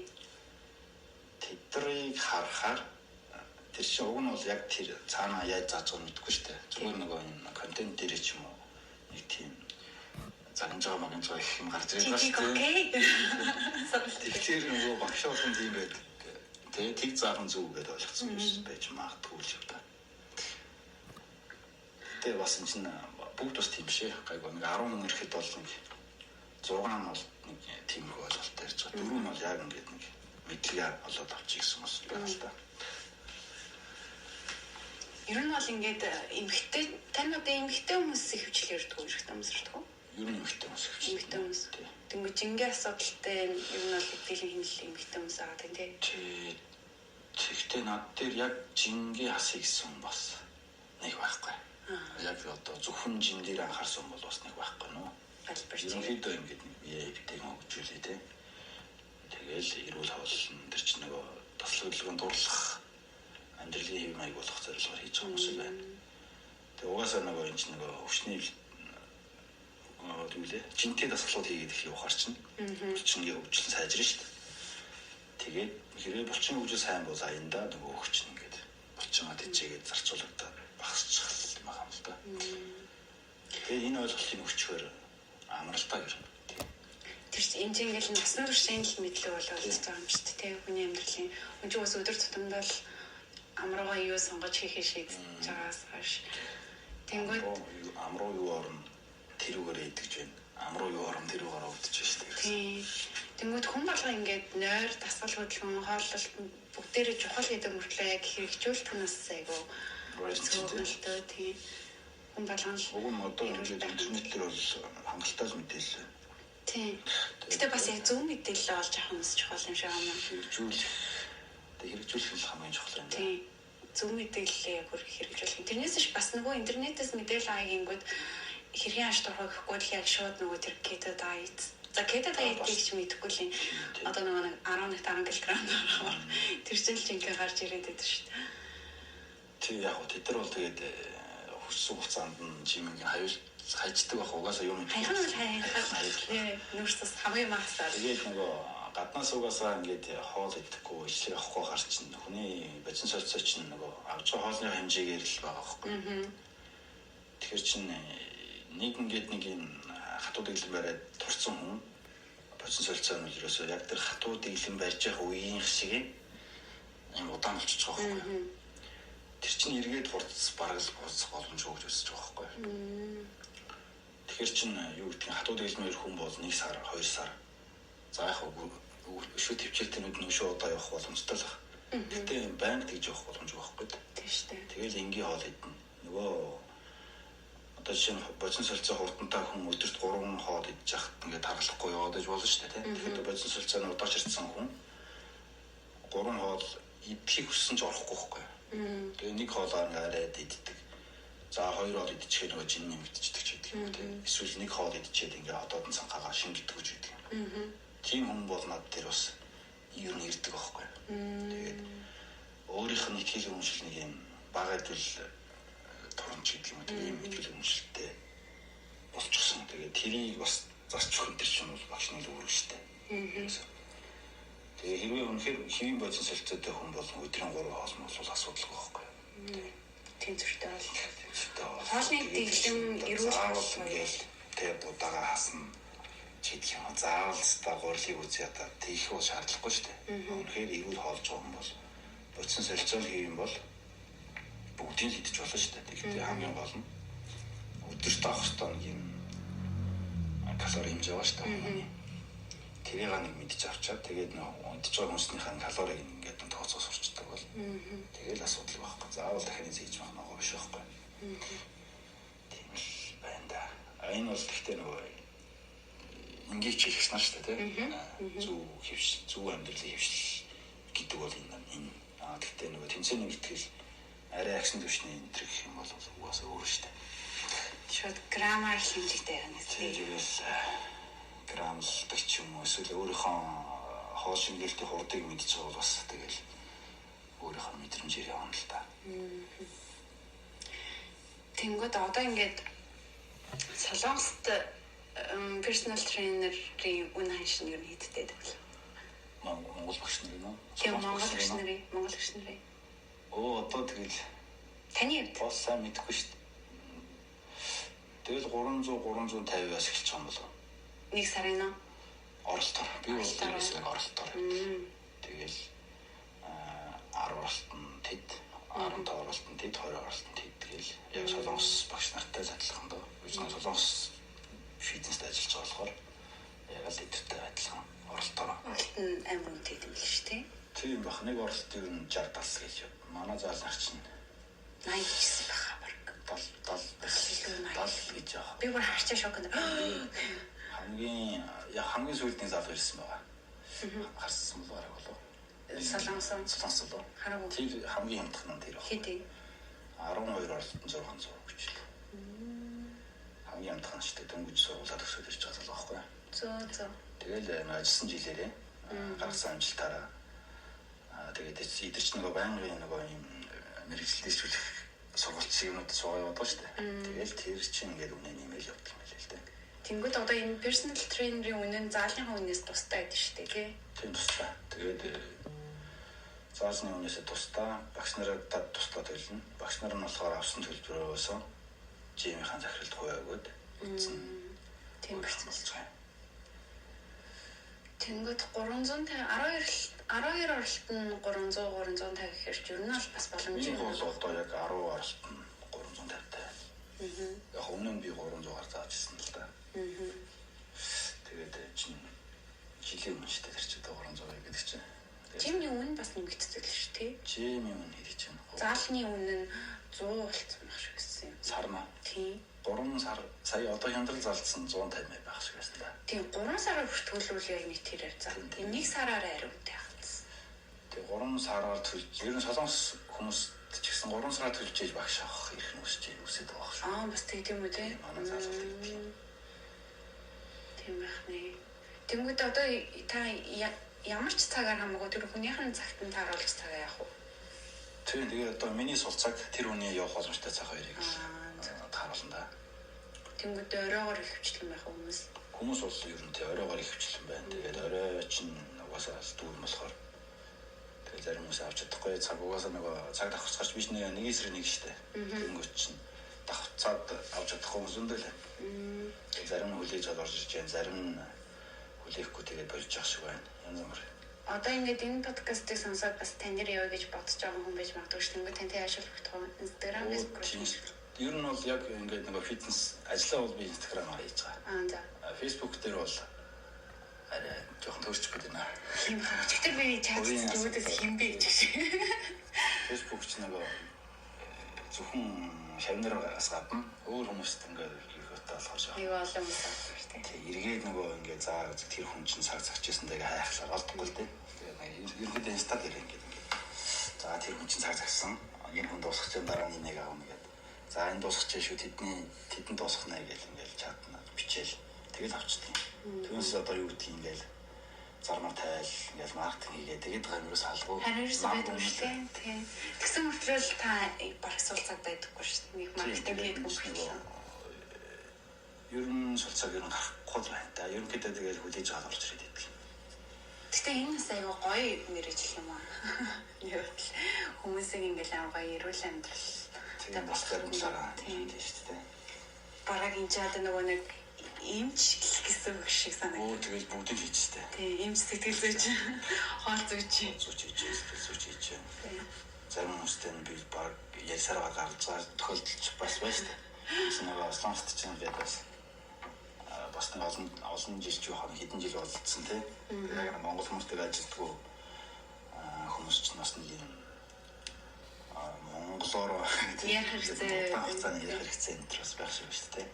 Тэднийг харахаар тэр чинь уг нь бол яг тэр цаанаа яаж зааж байгааг мэдэхгүй шүү дээ. Зүгээр нөгөө энэ контент дээр ч юм уу нэг тийм загнажаа их юм гарч ирж байна шүү дээ. Тэгэхээр нөгөө багш болгон тийм байдаг. Тэгээ тэг заахан зүг гэдээ ойлгоцсон юм байж магадгүй л юм да. Тэгээ бас энэ чинь бүгд бас тийм шээ. Гайгүй нэг 10 хүн ирэхэд бол нэг 6 нь бол нэг тиймэрхүү ойлголттой ярьж байгаа. 4 нь бол яг ингээд нэг мэдлэгээ олоод авчих гэсэн бас байна л да. Ер нь бол ингээд эмхтэй тань одоо эмхтэй хүмүүс их хвчлэл ярьдаг уу, эрэгтэй хүмүүс ярьдаг уу? Ер нь эмхтэй хүмүүс хвчлэл. Эмхтэй хүмүүс. Тэнгүү жингээ асуудалтай ер нь бол хэвлэлийн хэмнэл эмхтэй хүмүүс байгаа тийм тий. Тэгтээ над дээр яг жингээ хасыг гэсэн бас нэг байхгүй. Яг одоо зөвхөн жин дээр анхаарсан бол бас нэг байхгүй нөө. Галбарч. Ерөнхийдөө ингээд бие битэйг хөгжүүлээ те. Тэгэл эрүүл хооллон тэр чинь нөгөө тослог хөдөлгөөнд дурлах амьдралын хэв маяг болох зорилгоор хийж байгаа юм шиг байна. Тэгээ угаасаа нөгөө энэ чинь нөгөө өвчний зүйлээ жинтэй дасгалууд хийгээд их явахаар чинь булчингийн хөгжил сайжирна шүү дээ. Тэгээд хэрэг булчин хөгжил сайн бол аяндаа нөгөө өвчин ингээд булчингаа тэжээгээд зарцуулагдаад багасчих юм байна л да. Тэгээд энэ ойлголтыг өгчөөр амралтаа гэр. Тэр чинь энэ ингээл насан туршийн л мэдлэг бол болж байгаа юм шүү дээ. Хүний амьдралын өнөөс өдөр тутамдаа л амруугаа юу сонгож хийхээ шийдэж байгаас хойш. Тэнгүүд амруу юу орно тэрүүгээр идэж байна. Амруу юу орно тэрүүгээр өвдөж шүү дээ. Тийм. Тэнгүүд хүн болго ингээд нойр, дасгал хөдөлгөөн, хооллолт бүгдээрээ чухал гэдэг мөртлөө яг хэрэгжүүлэлт хүнээс айгу зөвхөлтөө тийм. Хүн болгоно л уг нь одоо ингээд интернетээр бол хангалттай мэдээлэл. Тийм. Гэтэ бас яг зөв мэдээлэл олж авах нь чухал юм шиг байна. Хэрэгжүүлэх нь хамгийн чухал юм. Тийм. Зөв мэдээлэл яг хөр хэрэгжүүлэх. Тэрнээс ч бас нөгөө интернетээс мэдээлэл авахынгууд хэрхэн аш турхаа гэхгүй л яг шууд нөгөө тэр keto diet. За keto diet гэж мэдэхгүй л юм. Одоо нөгөө 11 10 кг тэр чинь ингээ гарч ирээд байдаг шүү дээ. Тийм яг гоо тэд нар бол тэгээд хүссэн хугацаанд нь жиминг хайждаг байх угаасаа юм. Хайхан бол хайх. Нүрсэс хамгийн махсаар. Тэгээд нөгөө гаднаас угаасаа ингээд хоол идэхгүй ичлэг авахгүй гарч хүний бацин солилцоо чинь нөгөө авч байгаа хоолны хэмжээгээр л байгаа байхгүй. Тэгэхээр чинь нэг ингээд нэг юм хатууд иглэн бариад турцсан хүн бацин солилцоо нь ерөөсөө яг тэр хатууд иглэн барьж явах үеийн шиг юм удаан болчихж байгаа байхгүй. Тэр чинь эргээд хурц бараг л буцах боломжгүй гэж үзэж байгаа байхгүй. Тэгэхээр чинь юу гэдгийг хатууд иглэмээр хүн бол 1 сар 2 сар за яг шүү төвчөлтнүүд нь шүү удаа явах боломжтой л байна. Гэтэ банк тэгж явах боломжгүй байхгүй. Тийм шүү дээ. Тэгэл энгийн хоол идэнэ. Нөгөө одоо жишээ нь бочин солилцоо хурдтай хүн өдөрт 3 хоол идэж яхад ингээд тархахгүй яваад иж болно шүү дээ. Тэгэхээр бочин солилцооны удаач ирсэн хүн 3 хоол идэхийг хүссэн ч орохгүй байхгүй. Тэгээ нэг хоолоор арайд иддэг. За 2 хоол идчихээ нөгөө жин нэмэгдчихдэг ч гэдэг юм тийм. Эсвэл нэг хоол идчихээд ингээд одоод цанхаагаа шингэдэг гэж байдаг. Тийм хүн бол над дээр бас юу нэрдэг байхгүй. Тэгээд өөрийнх нь итгэл үнэмшил нэг юм бага идэл турамч гэдэг юм тийм итгэл үнэмшилтэй болчихсон. Тэгээд тэрийг бас зарчих энэ чинь бол багш нэг үүрэг штэ. Тэгээ хэрвээ үнэхээр хэвийн бодис солилцоотой хүн бол өдрийн 3 хоол нь бол асуудалгүй байхгүй. Тийм зөртэй бол. Хоолны дэглэм эрүүл ингээл тэгээ удаага хасна чийдэх юм. Заавал ста гурлыг үзье одоо тийх бол шаардлагагүй шүү дээ. Үнэхээр эрүүл хоолж байгаа юм бол бодис солилцоо хийх юм бол бүгдийг л идэж болно шүү дээ. Тэгэхдээ хамгийн гол нь өдөрт авах хэрэгтэй нэг юм калори хэмжээ байгаа шүү дээ. Тэрийг нэг мэдчих авчаад тэгээд нөө унтж байгаа хүнснийхээ калорийг ингээд тооцоо сурчдаг бол тэгээд асуудал байхгүй. Заавал дахин хийж байгаа нэг биш байхгүй. Тийм л байна да. Энэ бол гэхдээ нөгөө ингээд хийх нь шүү дээ тийм. Зүг хөвшил, зүг амьдралын хөвшил гэдэг бол энэ гэхдээ нөгөө тэмцээний мэтгэл арай агшин төвшний энэ гэх юм бол угаасаа өөр шүү дээ. Шууд грамаар хэмжигтэй байна. Тэгвэл грамлдаг ч юм уу эсвэл өөрийнхөө хоол шингээлтийн хурдыг мэдчих бол бас тэгэл өөрийнхөө мэдрэмжээр явна л да. Тэнгүүд одоо ингээд Солонгост personal trainer-ийн үн ханш нь юу хийдтэй дээ. Монгол багш нар юм уу? Монгол багш нарын. Одоо тэгэл таны хувьд бас сайн мэдэхгүй шүү дээ. Тэгэл 300-350-аас эхэлж байгаа юм болов. Нэг сарын нөө оролтоор би бол тэрээс оролтоор. Тэгэл 10 оролтон тэд 15 оролтон тэд 20 оролтон тэд тэгэл яг солонгос багш нартай адилхан доо. Үгүй солонгос фитнест ажиллаж байгаа болохоор яг л эдэртэй адилхан оролтоор. Оролтон амар үнэтэй юм л шүү дээ. Тийм бах нэг оролт юу 60-70 гэж. Манай заал нар чинь 89 баха баг. 70 гэж яах. Би бүр харчаа шок энэ. хамгийн сүүлдний зал ирсэн байгаа. Харсан бол гараг болов. Солонгос болов. Тэр хамгийн хямдхан нь тэр баг. Хэдий 12 оролтон 600 гэж. хамгийн амтхан шүү дээ. Дөнгөж сургуулаад өсөж ирж байгаа л байхгүй. Зөө. Тэгэл ажилласан жилээрээ гаргасан амжилтаараа тэгээд эдгээр ч нөгөө байнгын нөгөө юм мэрэгчлэлжүүлэх сургалтын юмуд суугаад явдаг шүү дээ. Тэгэл тэр чинь ингээд үнэ нэмэл явдаг юм л дээ. Тэнгүүд одоо энэ personal trainer-ийн үнэ нь заалынхаа үнээс тустай байдаг шүү дээ, тий? Тийм тустай. Тэгээд заалны үнээсээ тустай, багш нараа тустай төлнө. Багш нар нь болохоор авсан төлбөрөөс жимийн захиралд хувиа өгөөд тийм процесс. Тэнгүүд 350 12 оролт нь 300 350 гэхээр ч ер нь бол бас боломжтой. Энэ бол одоо яг 10 оролт нь 350 таа. Яг өмнө нь би 300-аар заажсэн л да. Тэгээд чинь жилийн өмнө ч тэр чинь 300 гэдэг чинь. Жимний үнэ бас нэмэгдсэн л шүү тий. Жимийн үнэ хэд ч юм. Заалны үнэ нь 100 болцсон байх шиг байсан юм. Сарна. Тийм. 3 сар сая одоо хямдрал залдсан 150 байх шиг байсан да. Тийм 3 сараар хүртгүүлвэл яг нэг тэрээр заа. Энэ 1 сараар ариунтай хатсан. Тэгээ 3 сараар төлж ер нь солонгос хүмүүс ч гэсэн 3 сараар төлж ээж багш авах ирэх нь үсээд байгаа шүү. Бас тийм үү те. Манай залгууд тийм байх нэ. Тэнгүүд одоо та ямар ч цагаар хамаагүй тэр хүнийхэн цагт нь тааруулж цагаа яах вэ? Тэгээ одоо миний сул цаг тэр хүний явах боломжтой цаг хоёрыг тааруулна да. Тэнгүүд оройгоор их хвчлэн байх хүмүүс. Хүмүүс бол ер нь оройгоор их хвчлэн байна. Тэгээд орой чинь угаасаа дүүр болохоор тэгээд зарим хүмүүс авч чадахгүй цаг угаасаа нөгөө цаг давхцаарч биш нэг эсрэг нэг штэ. Тэнгүүд чинь давхцаад авч чадахгүй хүмүүс өндөл. Зарим нь хүлээж орж ирж байна. Зарим нь хүлээхгүй тэгээд болж явах шиг байна. Янз бүр. Одоо ингээд энэ подкастыг сонсоод бас тань дээр яваа гэж бодож байгаа хүн байж магадгүй шүү. Ингээд тантай яашуулах Instagram, Facebook. Ер нь бол яг ингээд нэг фитнес ажиллаа бол би Instagram-аар хийж байгаа. За. Facebook дээр бол арай жоохон төрчих гээд байна. Гэхдээ би чатсан зүйлээс хинбэ гэж шиг. Facebook ч нэг зөвхөн шавнараас гадна өөр хүмүүст ингээд ихтэй болохоор шаа. Аюу олон хүмүүс байна тийм. Тэгээ эргээд нөгөө ингээд заа тэр хүн чинь цаг цагчсан даа хайхлаар олдохгүй л дээ. Тэгээ ерөнхийдөө инста дээр ингээд за тэр хүн чинь цаг цагсан. Энэ хүн дуусах чинь дараа нь нэг аавна гэдэг. За энэ дуусах чинь шүү тэдэн дуусгана гэж ингээд чатна бичээл тэгэл авчдаг. Түүнээс одоо юу гэдгийг ингээд зармаар тайл ингээд маркетинг хийгээд тэгээд гамирс алгуу. Хариус байдаг шүү дээ. Тэгсэн мэтрэл та баг сул цаг байдаггүй шүү дээ. Нэг маркетинг хийдэг юм. Ер нь сул цаг ер нь гарахгүй байна. Та ерөнхийдөө тэгээд хүлээж аваад орж ирээд байдаг. Гэтэ энэ бас аюу гоё мэрэгжил юм аа. Яг хүмүүсийг ингээл гоё эрүүл амьдрал тэгээд бас баримтаараа тийм шүү дээ. Бараг энэ ч одоо нөгөө нэг эмч гэсэн үг шиг санагдав. Тэгээд бүгдийг хийжтэй. Тийм, эмч сэтгэл зүйч, хоол зүйч хийж. Зарим хүмүүстэй би баг ярьсараа гаргаж байгаа тохиолдолч бас байна шүү дээ. Нөгөө Солонгост ч юм байдаг бас нэг олон жил ч яхаа хэдэн жил болцсон тий. Яг Монгол хүмүүстэй ажилладаг хүмүүс ч бас нэг юм монголоор ярих центрос байх шиг шүү дээ.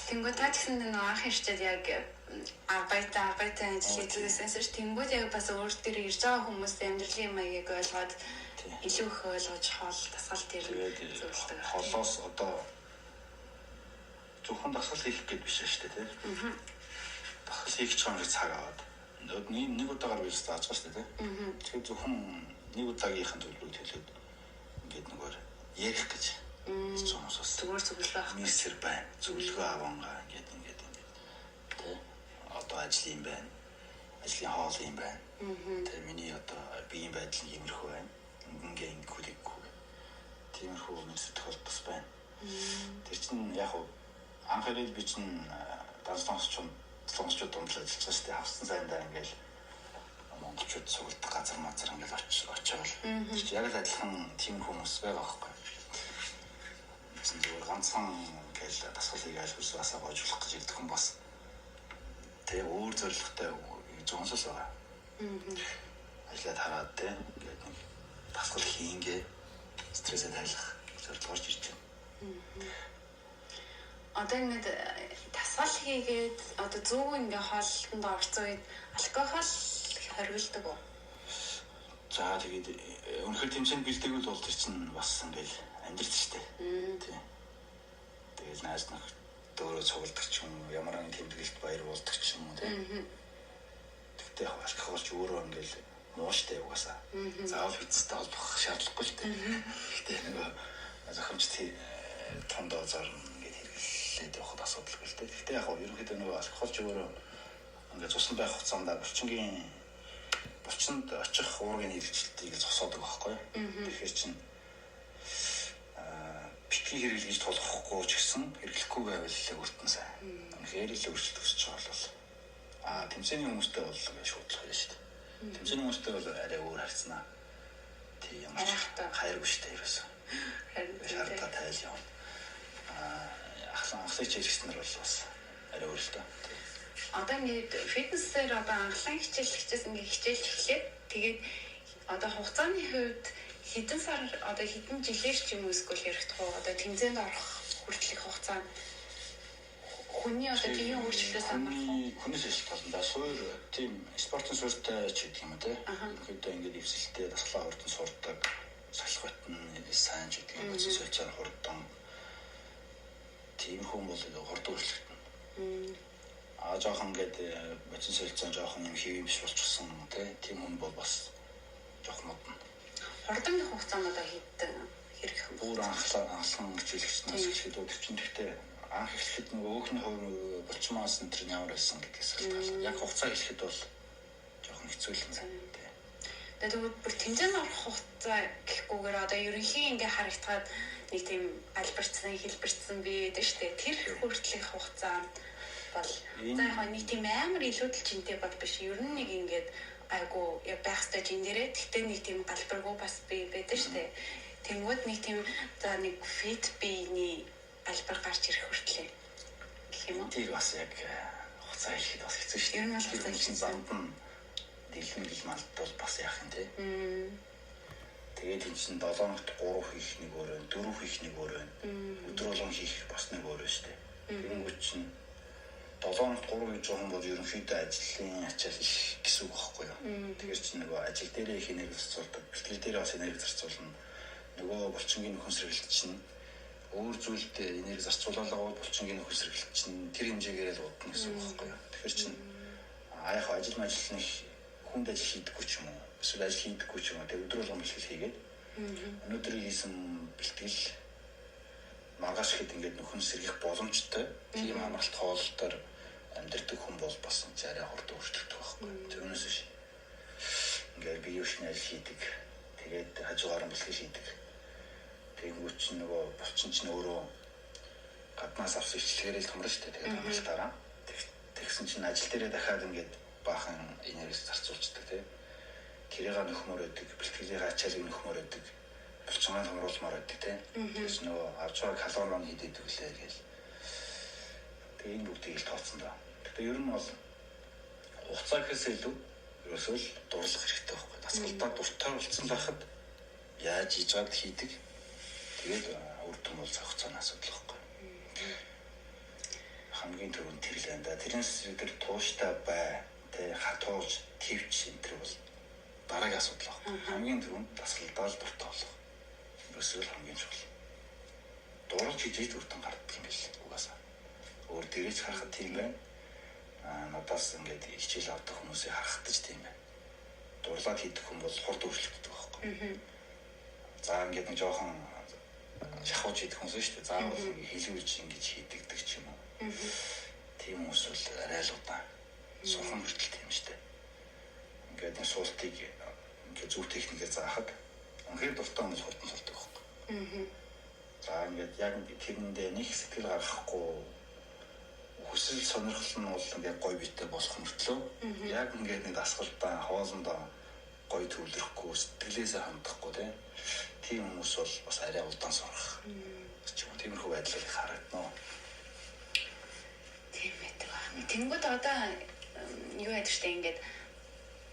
Тэнгүүд та гэсэн нэг анх ирчээд яг arbeiten ажил хийжсэн шүү. Тэнгүүд яг бас өөр дээр ирж байгаа хүмүүс амьдралын маягийг ойлгоод илүү их ойлгож хоол дасгал дээр зөвлөдөг. Холоос одоо зөвхөн дасгал хийх гээд биш шүү дээ тий. Дасгал хийх ч юм цаг аваад нэг удаагаар биш зааж байгаа шүү дээ тий. Тэгэхээр зөвхөн нэг удаагийнхын төлбөрийг төлөөд ингээд нөгөө ярих гэж хүмүүс бас зүгээр зөвлөгөө авах мистер байна. Зөвлөгөө авангаа ингээд тий. Одоо ажил юм байна. Ажлын хоол юм байна. Тэгээ миний одоо биеийн байдал иймэрхүү байна. Ингээд хүлээхгүй. Тиймэрхүү мэс тохиолдол байна. Тэр чинь яг анхаарал би чинь сонсчод дундаж ажиллаж байгаа шүү дээ. Авсан сайндаа ингээл монголчууд сугалдаг газар мазар ингээл очиод. Яг л адилхан тийм хүмүүс байгаа байхгүй. Зүгээр ганцхан ингээл дасгал хийгээл хүсвасаа гоожуулах гэж ирдэг хүн бас. Тэгээ өөр зорилготой зонсос байгаа. Ажлаад хараад те ингээд нэг дасгал хийнгээ стрессээ тайлах зорилгоор ирж байна. Одоо ингээд дасгал хийгээд одоо зөв ингээ хоолтонд орцсон үед алкогол хориглдог уу? За тэгээд өнөхөр тэмцээнд бэлдээгүй бол тэр чинь бас ингээл амьдрал шүү дээ. Тийм. Тэгээд найз нөхд өөрөө цугладаг ч юм уу, ямар нэгэн тэмдэглэлт баяр болдог ч юм уу тийм. Тэгтээ яг ашиг болж өөрөө ингээл мууштай угаасаа. Заавал бицтэй холбох шаардлагагүй шүү дээ. Гэхдээ нөгөө зохимжт том дозоор ингээд хэрэглээд явахд асуудалгүй л дээ. Гэхдээ яг ерөнхийдөө нөгөө ашиг болж өөрөө ингээд цусан байх хугацаанд булчинд очих уургийн хэрэгжилтийг зогсоодог байхгүй. Тэгэхээр чинь битгий хэрэглэж тулахгүй ч гэсэн хэрэглэхгүй байвал өртөн сайн. Тэгэхээр л өөрчлөлт өсөж байгаа бол тэмцээний хүмүүстэй бол шуудлах юм шүү дээ. Тэмцээний хүмүүстэй бол арай өөр харцнаа. Тийм ямар ч хайргүй шүү дээ ерөөсөө. Шаардлагатай тайл явна. Анхлын хичээлчнэр бол бас арай өөр л доо. Одоо ингээд фитнесээр одоо анхлын хичээлчээс ингээд хичээлж эхлээд тэгээд одоо хугацааны хувьд хэдэн сар одоо хэдэн жилээр ч юм уу эсвэл яригдах уу одоо тэмцээнд орох хүртэлх хугацаа хүний одоо тийм өөрчлөлтөөс хамаарх уу? Хүнээс шалтгаална. Суур тийм спортын суурьтай ч гэдэг юм те. Ерөнхийдөө ингээд эвсэлтэй дасгалаа хурдан сурдаг, салхи батн сайн ч гэдэг юм уу зөвчөр хурдан. Тийм хүн бол хурдан өөрчлөгдөн. Жоохон ингээд бодис солилцоо жоохон юм хэвэн биш болчихсон тийм хүн бол бас жоохон модно. Хурдан хугацаанд одоо хэдэн хэрэг бүр анхлан хичээлэгчнээс эхлээд өдөрчин гэхдээ анх эхлэхэд нөгөө өөхний хувь булчмаас энэ төр ямар байсан гэдгээс шалтгаална. Яг хугацаа эхлэхэд бол жоохон хэцүү л юм. Тэгээд бүр тэмцээнд орох хугацаа гэхгүйгээр одоо ерөнхийн ингээ харагдаад нэг тийм альбертсан, хэлбэрсэн байдаг шүү дээ. Тэр хүртэлх хугацаа бол за яг нэг тийм амар илүүдэл чинтэй бол биш. Ер нь нэг ингээд айгу байх ёстой жин дээрээ тэгтээ нэг тийм галбаргүй бас байдаг шүү дээ. Тэнгүүд нэг тийм за нэг фит биений альбар гарч ирэх хүртлээ гэх юм уу? Тэр бас яг хугацаа хэлэхэд бас хэцүү шүү дээ. Ер нь бол хугацаа хэлсэн замд нь дэлгэн гэл малтвал бас яах юм те. Тэгээд энэ чинь 7 хоногт 3 хийх нэг өөрөө, 4 хийх нэг өөрөө, өдөр болгон хийх бас нэг өөрөө шүү дээ. Тэнгүүд чинь 7 хоногт 3 хийж байгаа хүн бол ерөнхийдөө ажлын ачаал их гэсэн үг байхгүй юу? Тэгэхээр чинь нөгөө ажил дээрээ их энерги зарцуулдаг, бэлтгэл дээрээ бас энерги зарцуулна. Нөгөө булчингийн нөхөн сэргэлт чинь өөр зүйлд энерги зарцуулалаа бол булчингийн нөхөн сэргэлт чинь тэр хэмжээгээр л удна гэсэн үг байхгүй юу? Тэгэхээр чинь яг ажил нэг хүнд ажил хийдэггүй ч юм уу? Эсвэл ажил хийдэггүй ч юм уу? Тэг өдөр болгон бэлтгэл хийгээд өнөөдөр хийсэн бэлтгэл маргааш хэд ингээд нөхөн сэргийх боломжтой тийм амралт хоололтоор амьдэрдэг хүн бол бас арай хурд өөрчлөгдөх байхгүй. Тэрнээс биш. Ингээд бие өвчний ажил хийдэг. Тэгээд хажуугаар нь бэлтгэл хийдэг. Тэнгүүт чинь нөгөө булчин чинь өөрөө гаднаас авсан ичлэгээр л томроо штэ. Тэгээд амралтаараа тэгсэн чинь ажил дээрээ дахиад ингээд баахан энерги зарцуулцдаг тийм. Тэрийг нөхмөр өгдөг, бэлтгэлийн ачаалыг нөхмөр өгдөг. Булчингаа томруулмаар байдаг тийм. Тэгээс нөгөө авч байгаа калорийн хийдэг үлээ гэж. Тэгээ энэ бүгдийг л тооцсон даа. Тэгэхээр ер нь бол хугацаа гэхээс илүү ерөөсөө л дурлах хэрэгтэй байхгүй. Дасгалтаа дуртай болсон байхад яаж хийж чад хийдэг. Тэгээд үр дүн бол хугацааны асуудал байхгүй. Хамгийн түрүүнд тэр л энэ. Тэрнээс бид тууштай бай, тэ хатууж, твч энэ төр бол дараагийн асуудал байхгүй. Хамгийн түрүүнд дасгалтаа л дуртай болох. Өсвөл хамгийн чухал. Дууралж хийж үр дүн гардаг юм биш угаасаа. Өөр дээрээс харахад тийм байна. Надаас ингээд хичээл авдаг хүмүүсийг харахтаж тийм байна. Дурлаад хийдэг хүн бол хурд өөрчлөгддөг байхгүй. За ингээд нэг жоохон шахууж хийдэг хүмүүс шүү дээ. Заавал хэлүүлж ингэж хийдэгдэг ч юм уу. Тийм хүмүүс бол арай л удаан. Сурхан хүртэл тийм шүү дээ. Ингээд нэг суултыг ингээд зөв техникээр заахад үнхээр дуртай хүмүүс хурдан сурдаг байхгүй. За ингээд яг тэрэндээ нэг сэтгэл гаргахгүй хүсэл сонирхол нь бол ингээд гой битэй болох мөртлөө яг ингээд нэг дасгалтаа хоолндоо гой төвлөрөхгүй сэтгэлээсээ хандахгүй тийм хүмүүс бол бас арай удаан сурах. Тиймэрхүү байдлыг харагдана. Тийм байдаг. Тэнгүүд одоо юу яадаг штэ ингээд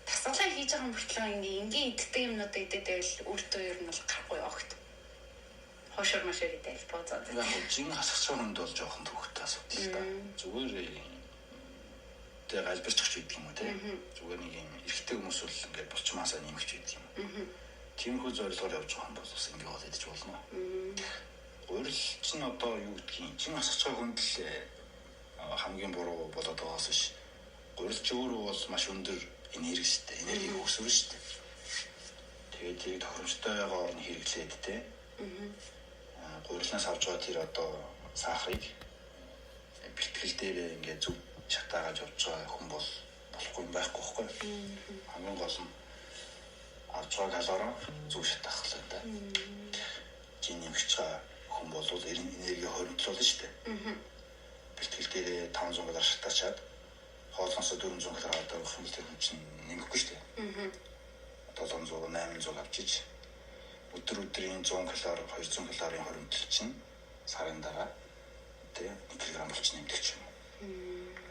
тасгалаа хийж байгаа мөртлөө ингийн иддэг юмнууд идэл үр дүн ер нь бол гарахгүй огт. Хошор машор идэл бооцоод. Яг жин хасах хүнд бол жоохон төвхтэй асуудал л да. Зүгээр тэг альберчих гэдэг юм уу те. Зүгээр нэг юм эрэгтэй хүмүүс бол ингээд булчмаасаа нэмэх гэдэг юм. Тиймэрхүү зорилгоор явж байгаа юм бол бас ингээд бол идэж болно. гурил чинь одоо юу гэдгийг чин асгаж байгаа хүнд л хамгийн буруу болоод байгаас биш. Гурил ч өөрөө бол маш өндөр энерги шүү дээ. Энерги хөгсвөр шүү дээ. Тэгээд тэрийг тохиромжтой байгаа орны хэрэглээд те. Гурилнаас авч байгаа тэр одоо сахарыг бэлтгэл дээр ингээд зөв шатаагаад явж байгаа хүн бол болохгүй юм байхгүй байхгүй. Хамгийн гол нь авч байгаа калори зөв шатаах хэрэгтэй да. Жин нэмэгч байгаа хүн бол энерги хоригдлуулна шүү дээ. Бэлтгэл дээр 500 калори шатаачаад хоолноос 400 калори авдаг юм бол тэр хүн чинь нэмэхгүй шүү дээ. 700 800 авчиж өдрийн 100 калори 200 калорийн хоригдол чинь сарын дараа тэг 1 кг болчих нэмдэг ч юм.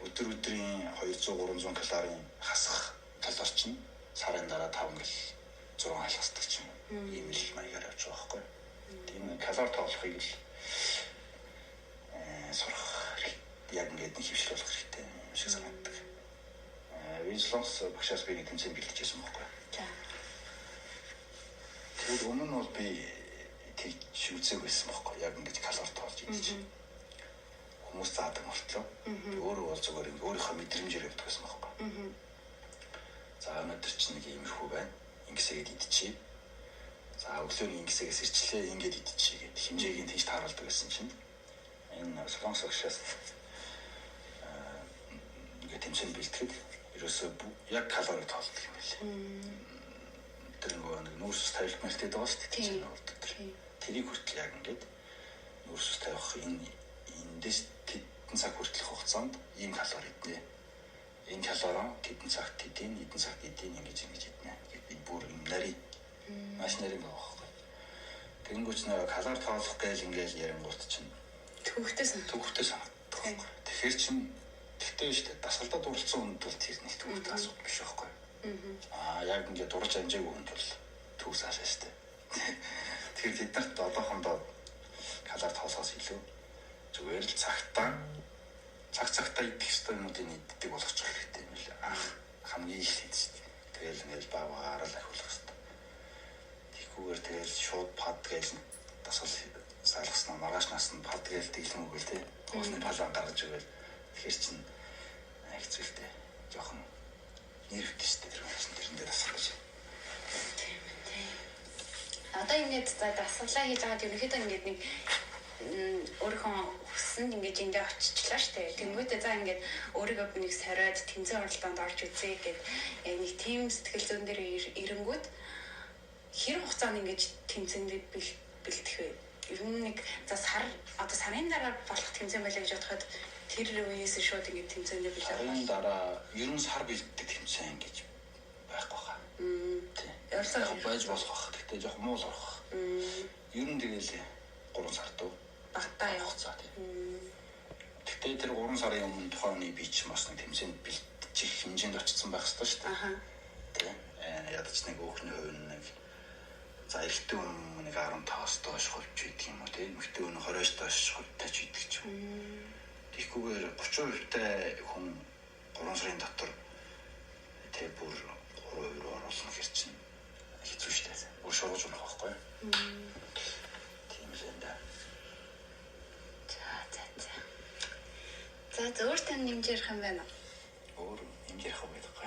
Өдрийн 200 300 калорийн хасах талаар чинь сарын дараа 5 гэл 6 хасдаг ч юм. Ийм л маягаар явж байгаа байхгүй. Тийм калори тоолохыг л сурах яг ингээд нэг хөвшил болох хэрэгтэй юм шиг санагддаг. Винслонс багшаас би нэг тэмцээн бэлтжижсэн байхгүй. Тэгээд өмнө нь бол би тэгж үзег байсан байхгүй. Яг ингэж калори тоолж идэж. Хүмүүс заадаг мөртлөө. Өөрөө бол зүгээр ингэ өөрийнхөө мэдрэмжээр явдаг байсан байхгүй. За өнөөдөр чинь нэг иймэрхүү байна. Ингэсгээд идчихье. За өглөөний ингэсээс ирчлээ ингэж идчихье гэдэг хэмжээг нь тийж тааруулдаг гэсэн чинь энэ солонгос багшаас ингэ тэмцээн бэлтгэхэд ерөөсөө яг калори тоолдог юм билээ. Тэр нэг нүүрс тавилт мэлтэд байгаа шүү дээ. Тийм болдог. Тэрийг хүртэл яг ингэж нүүрс тавих эндээс тэдэн цаг хүртэлх хугацаанд ийм калори иднэ. Энэ калори тэдэн цагт эдийн цагт эдийн ингэж иднэ. Гэт би бүр юм нарийн маш нарийн байгаа байхгүй. Тэнгүүч нэг калори тоолох гээл ингээл ярингуут чинь төвхтэй санагддаг. Тэгэхээр чинь тэгтээ шүү дээ. Дасгалдаа дурлцсан хүнд бол тэр нэг төвхтэй асуудал биш байхгүй. Яг ингээд дурж амжаагүй хүнд бол төвс хаашаа шүү дээ. Тэгэхээр бид нарт одоохондоо калори тоолохоос илүү зүгээр л цагтаа идэх ёстой юмнуудыг иддэг болгочих хэрэгтэй юм л хамгийн их л шүү дээ. Тэгэл ингээд баагаар л ахиулах хэрэгтэй. Тэгхгүйгээр тэгэл шууд пад гээл дасгал сайлгасан маргааш насанд пад гээл тэглэн үгүй те. Хоосны палан гаргаж өгөөл. Тэгэхээр чинь хэцүүлтэй. Жохон нэрвтэй шүү дээ тэрэн дээр дасгал гэж. Одоо ингээд дасгалаа хийж байгаа ерөнхийдөө ингээд нэг өөрийнхөө хүсэнд ингээд эндээ очичлаа штэ. Тэнгүүтээ за ингээд өөрийгөө нэг сориод тэмцээн оролдоонд орж үзье гэд яг нэг тийм сэтгэл зүйн дээр ирэнгүүт хэр хугацаанд ингээд тэмцээнд бэлтэх вэ? Ер нь нэг за сарын дараа болох тэмцээн байлаа гэж бодоход тэр үеэс шууд ингээд тэмцээнд бэлтэх. Сарын дараа ер нь сар бэлтдэг тэмцээн гэж байхгүй хаа. Тийм. Байж болох. Тэгтээ жоох муу л орох. Ер нь тэгээл 3 сар дөө багтаа явцгаа тийм. Тэгтээ тэр 3 сарын өмнө тухайны би ч бас нэг тэмцээнд бэлтчих хэмжээнд очсон байх ёстой шүү дээ. Тийм. Ядаж нэг өөхний хувь нэг за эрэгтэй хүн нэг 15-аас доош хувьч байдаг юм уу тийм. Эмэгтэй хүн 20-аас доош хувьтай ч байдаг ч юм. Тэгхгүйгээр 30% хүн 3 сарын дотор тэг бүр 3% руу оруулах гэж чинь хэцүү шүү дээ. Бүр шоргож унах байхгүй юу? Тийм л энэ. За зөвөр тань нэмж ярих юм байна уу? Өөр нэмж ярих юм байхгүй.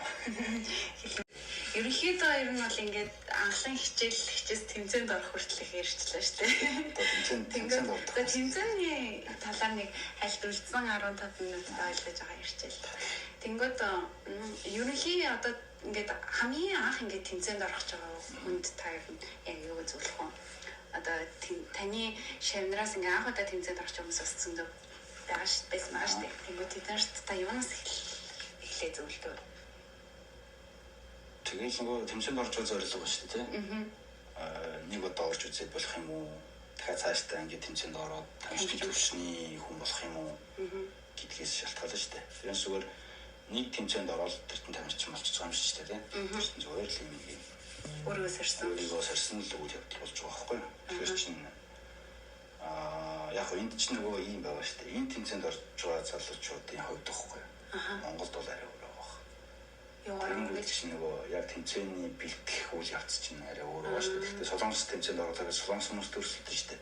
Ерөнхийдөө ер нь бол ингээд анхлан хичээс тэмцээнд орох хүртэл их ярьчлаа шүү дээ. Тэмцээний талаар нэг хальт үлдсэн 15 минут ойлгож байгаа ярьчихлаа. Тэнгүүд ерөнхий одоо ингээд хамгийн анх ингээд тэмцээнд орох гэж байгаа хүнд та яг юу зөвлөх вэ? Одоо таны шавнараас ингээд анх удаа тэмцээнд орох хүмүүс бас зөндөө байгаа шүү дээ. Тэнгүүд тэднэрт та юунаас эхлээ зөвлөдөө? Тэгээд нөгөө тэмцээнд орж байгаа зорилго ба шүү дээ тийм. Нэг удаа орж үзээд болох юм уу? Дахиад цаашдаа ингээд тэмцээнд ороод тамирчид төвшний хүн болох юм уу? Гэдгээс шалтгаална шүү дээ. Тэрээс зүгээр нэг тэмцээнд ороод тэртэн тамирчин болчих байгаа юм шүү дээ тийм. Зүгээр л юм өөрийгөө сорьсон л үйл явдал болж байгаа байхгүй юу? Тэгэхээр чинь яг энд чинь нөгөө юм байгаа шүү дээ. Энэ тэмцээнд орж байгаа залуучуудын хувьд байхгүй юу? Монголд бол арай өөр байгаа. Яагаад чинь нөгөө яг тэмцээний бэлтгэх үйл явц чинь арай өөр байгаа шүү дээ. Гэхдээ солонгос тэмцээнд ороод байгаа солонгос хүмүүс төрөлтөн шүү дээ.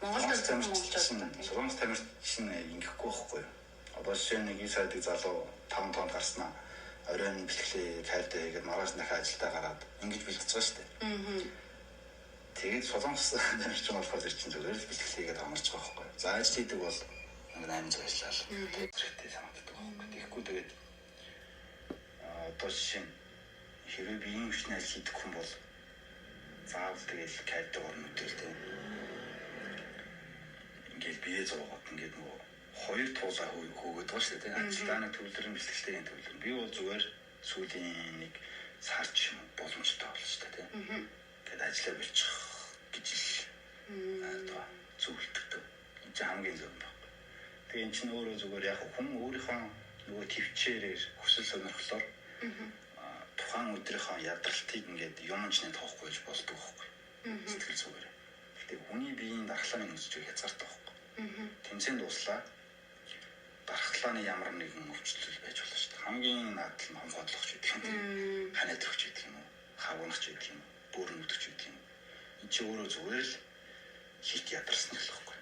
Монголд үзсэн монголчууд Солонгос тамирч чинь ингэхгүй байхгүй юу? Одоо жишээ нь нэг ий сайдыг залуу 5 тоонд гарснаа оройн бэлтгэлээ кайрдаа хийгээд маргааш дахиад ажилдаа гараад ингэж бэлтэж байгаа шүү дээ. Тэгээд Солонгос тамирч болохоор чинь зүгээр л бэлтгэлээ хийгээд амарч байгаа байхгүй юу? За ажил хийдэг бол 800 ажиллаа. Тэрхтээ санагддаг байхгүй. Тэгэхгүй тэгээд одоо жишээ нь хэрвээ биеийн хүчний ажил хийдэг хүн бол заавал тэгэл кайрдаг орно үдэлтэй. Ингээд бие зовоод ингээд нөгөө хоёр туулаа хөөгд байгаа шүү дээ. Ажилдааны төлөвлөрийн бэлтгэлтэй төлөвлөрөн. Би бол зүгээр сүүлийн нэг сар ч юм боломжтой болно шүү дээ. Ингээд ажиллаа болчих гэж л одоо зөвлөдөг. Энэ ч хамгийн зөв байна. Тэгээ эн чинь өөрөө зүгээр яг хүн өөрийнхөө нөгөө төвчээрээр хүсэл сонирхлоор тухайн өдрийнхөө ядралтыг ингээд юмчны тоохгүй гэж болдог байхгүй. Сэтгэл зүгээр. Гэтэ хүний биеийн дархлааны нөхцөл хязгаартай байхгүй. Тэмцээнд дуслаа. Дархлааны ямар нэгэн өвчлөл байж болно шүү дээ. Хамгийн наад нь хонходлогч гэдэг юм. Ханаадрагч гэдэг юм уу? Хавгнагч гэдэг юм уу? Бөөрнөдөгч гэдэг юм. Энд чи өөрөө зүгээр л хит ядарсан л байхгүй.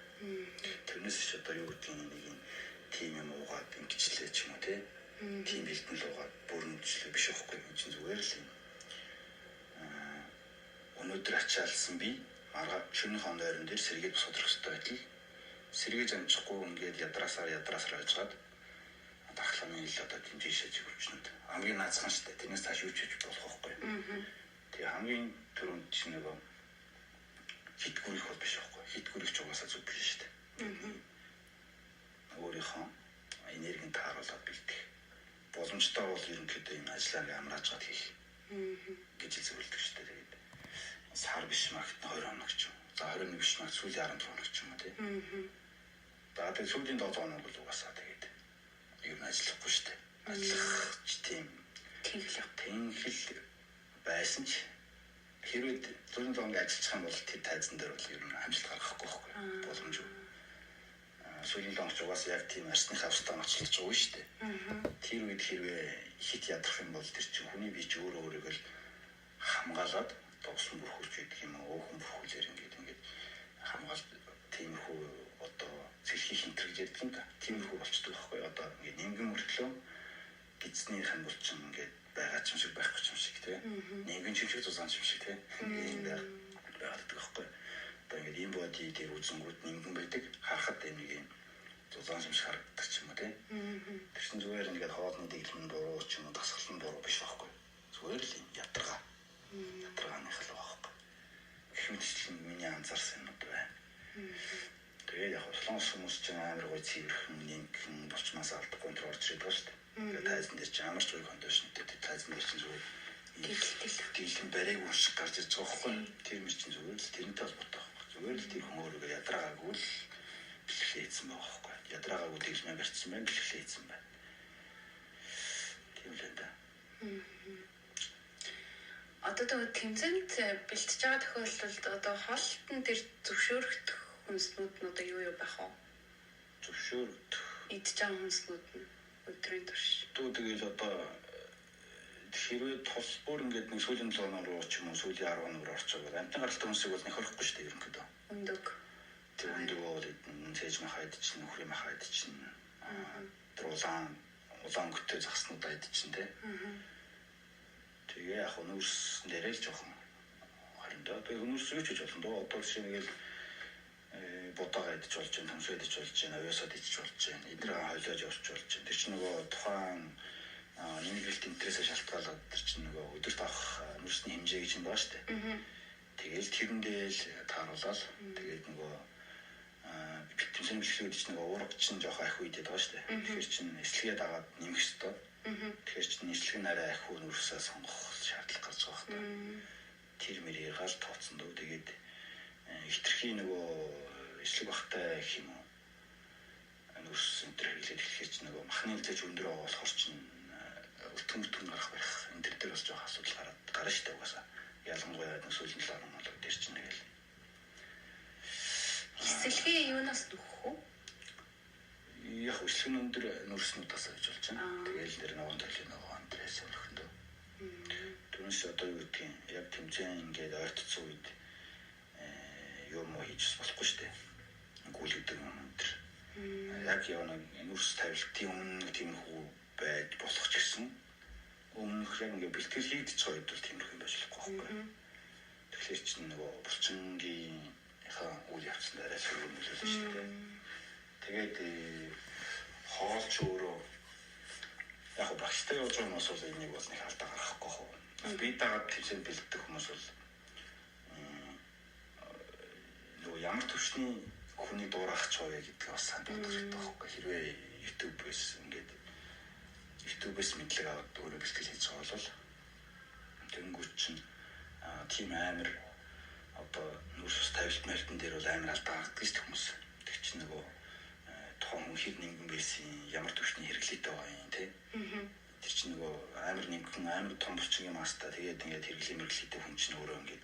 Тэрнээс ч одоо юу гэдэг нэг юм тим юм уугаад ингэчлээ ч юм уу те. Тим бэлтэн л уугаад бөөрнөдчлээ биш байхгүй. Энд чинь зүгээр л юм. Өнөөдөр ачаалсан би маргааш шөнийн хонд ойрон дээр сэргээд босоод ирэх хэрэгтэй байтал сэргээж амжихгүй ингээд ядраасаар байжгаад дархлааны ил одоо тэмцээшээ хөвчнүүд хамгийн наацхан шүү дээ. Тэрнээс цааш юу ч хийж болох байхгүй. Тэгээ хамгийн түрүүнд чинь нөгөө хит гүрэх бол биш байхгүй. Хит гүрэх ч угаасаа зүг биш шүү дээ. Өөрийнхөө энергийг тааруулаад бэлдэх. Боломжтой бол ерөнхийдөө энэ ажлаа амрааж гад хийх. гэж зөвлөдөг шүү дээ. Тэгээд сар биш магт 2 хоног ч юм. За 21 биш магт сүүлийн 14 хоног ч юм уу тий. За тэгээд сүүлийн 7 хоног бол угаасаа тэгээд ер нь ажиллахгүй шүү дээ. Ажиллах тийм тэнхэл байсан ч хэрвээ сүүлийн 7 хоног ажиллах юм бол тэр тайзан дээр бол ер нь амжилт гаргахгүй байхгүй боломжгүй. Сүүлийн 7 хоног угаасаа яг тийм арсныхаа устдаа ноцлож байгаа шүү дээ. Тэр үед хэрвээ хит ядрах юм бол тэр чинь хүний бие ч өөрөөгөө л хамгаалаад доосон бүрхүүлж байдаг юм уу, өөхөн бүрхүүлээр ингээд хамгаалт тиймэрхүү одоо сэлхий хинтэр гэж ярьдаг юм да. Тиймэрхүү болчдөг байхгүй одоо ингээд нингэн мөртлөө гидснийх нь бол чинь ингээд байгаа ч юм шиг байхгүй ч юм шиг тий. Нингэн ч шиг зузаан ч юм шиг тий. Ийм байгаад байхгүй. Одоо ингээд ийм боди дээр үзэнгүүд нингэн байдаг. Харахад нэг юм зузаан юм шиг харагддаг ч юм уу тий. Тэр чинь зүгээр ингээд хоолны дэглэм дуруу ч юм уу дасгалан дуруу биш байхгүй. Зүгээр л юм ядаргаа. Ядаргааных л байхгүй. Гэх мэтчлэн миний анзаарсан юм байна. Тэгээд яг солонгос хүмүүс чинь амар гой цэвэрхэн нэгэн болчмаас алдахгүй энэ орж ирээд байгаа шүү дээ. Тэгээд тайзан дээр чинь амар ч гой кондишнтэй тайзан дээр чинь зүгээр дийлэн барайг унших гарч ирж байгаа байхгүй. Тэр мөр чинь зүгээр л тэрнтэй холбоотой байхгүй. Зүгээр л тэр хүн өөрийгөө ядраагаагүй л бэлгэлээ хийсэн байгаа байхгүй. Ядраагаагүй дэглэмээ барьсан байна, бэлгэлээ хийсэн байна. Тийм л энэ. Одоо тэгээд тэмцээнд бэлтэж байгаа тохиолдолд одоо хоолтон тэр зөвшөөрөгдөх хүнснүүд нь одоо юу байх вэ? Зөвшөөрөгдөх. Идж байгаа хүнснүүд нь өдрийн турш. Тэгээд одоо хэрвээ тус бүр ингээд нэг сүүлийн 7 хоног руу ч юм уу сүүлийн 10 хоног руу орчоод амтны гаралтай хүмүүсийг бол нөхөхгүй шүү дээ ерөнхийдөө. Өндөг. Тэр өндөг бол цээж махад чинь нөхрийн махад чинь улаан гүтээ загснуудаа идэж чинь тий. Тэгээ яг өнөөс нэрэл жоохон хариндаа тэгээ өнөөс юу ч гэж болно доо одоо жишээ нэг л будаага идэж болж байна, төмсөө идэж болж байна, авьяасаад идэж болж байна, эдрээ хойлоож явж болж байна. Тэр чинь нөгөө тухайн нэмгэлт интересээ шалтгаалаад тэр чинь нөгөө өдөрт авах нүрсний хэмжээ гэж юм байна шүү дээ. Тэгээл тэрэндээ л тааруулаад тэгээд нөгөө битэмсэн бэлгэлүүд чинь нөгөө уурга чинь жоох ахиу идээд байгаа шүү дээ. Тэгэхээр чинь эслэгээ дагаад нэмэх ёстой. Тэгэхээр чинь эслэг нь арай ахиу нүрсээ сонгох шаардлага гарч байгаа хэрэг. Тэр мэрийг гал тооцсон дөө тэгээд хитрхи нөгөө эслэг бахтай гэх юм уу нүрс энэ төр хэлээд эхлэхээр чинь нөгөө махны хэмжээж өндөр байгаа болохоор чинь өлтөм гарах байх энэ төр дээр бас жоох асуудал гарна шүү дээ угаасаа ялангуяа нэг сүүлийн 7 хоног дээр чинь нэг л эслэгээ юунаас нөхөх вэ? Яг эслэг өндөр нүрснүүдээс гэж болж байна. Тэгээл нэр нөгөө төлөв нөгөө антрээс өлөхдөө. Түүнээс одоо юу гэдгийг яг тэмцээн ингээд ойртцсан үед юм хийж болохгүй шүү дээ. гүйлгдэг юм өндөр. Яг яа нэг нүрс тавилтын өмнө тиймэрхүү байж болох ч гэсэн өмнөх яг ингээ бэлтгэл хийгдэж байгаа үед бол тиймэрхүү юм байж болохгүй байхгүй. Тэгэхээр чинь нөгөө булчингийнхаа үйл явцанд арай сөрөг нөлөөлж шүү дээ. Тэгээд хоолч өөрөө яг багштай явж байгаа хүмүүс бол энийг бол нэг алдаа гаргахгүй хөө. Би дагаад төвшин бэлддэг хүмүүс бол нөгөө ямар төвшний хүний дуурайх ч вэ гэдгийг бас санд бодох хэрэгтэй байхгүй. Хэрвээ YouTube-ээс мэдлэг аваад өөрөө бэлтгэл хийж байгаа бол тэнгуүч чинь тийм амар одоо нүрс тавилт мэлтэн дээр бол амар алдаа гаргадаг шүү хүмүүс. Тэг чи нөгөө тухайн хүн хэр нэгэн байсан ямар төвшний хэрэглээтэй байгаа юм те. Тэр чинь нөгөө амар нэгэн амар том булчин юм аста тэгээд ингээд хэрэглээ мэрглээтэй хүн чинь өөрөө ингээд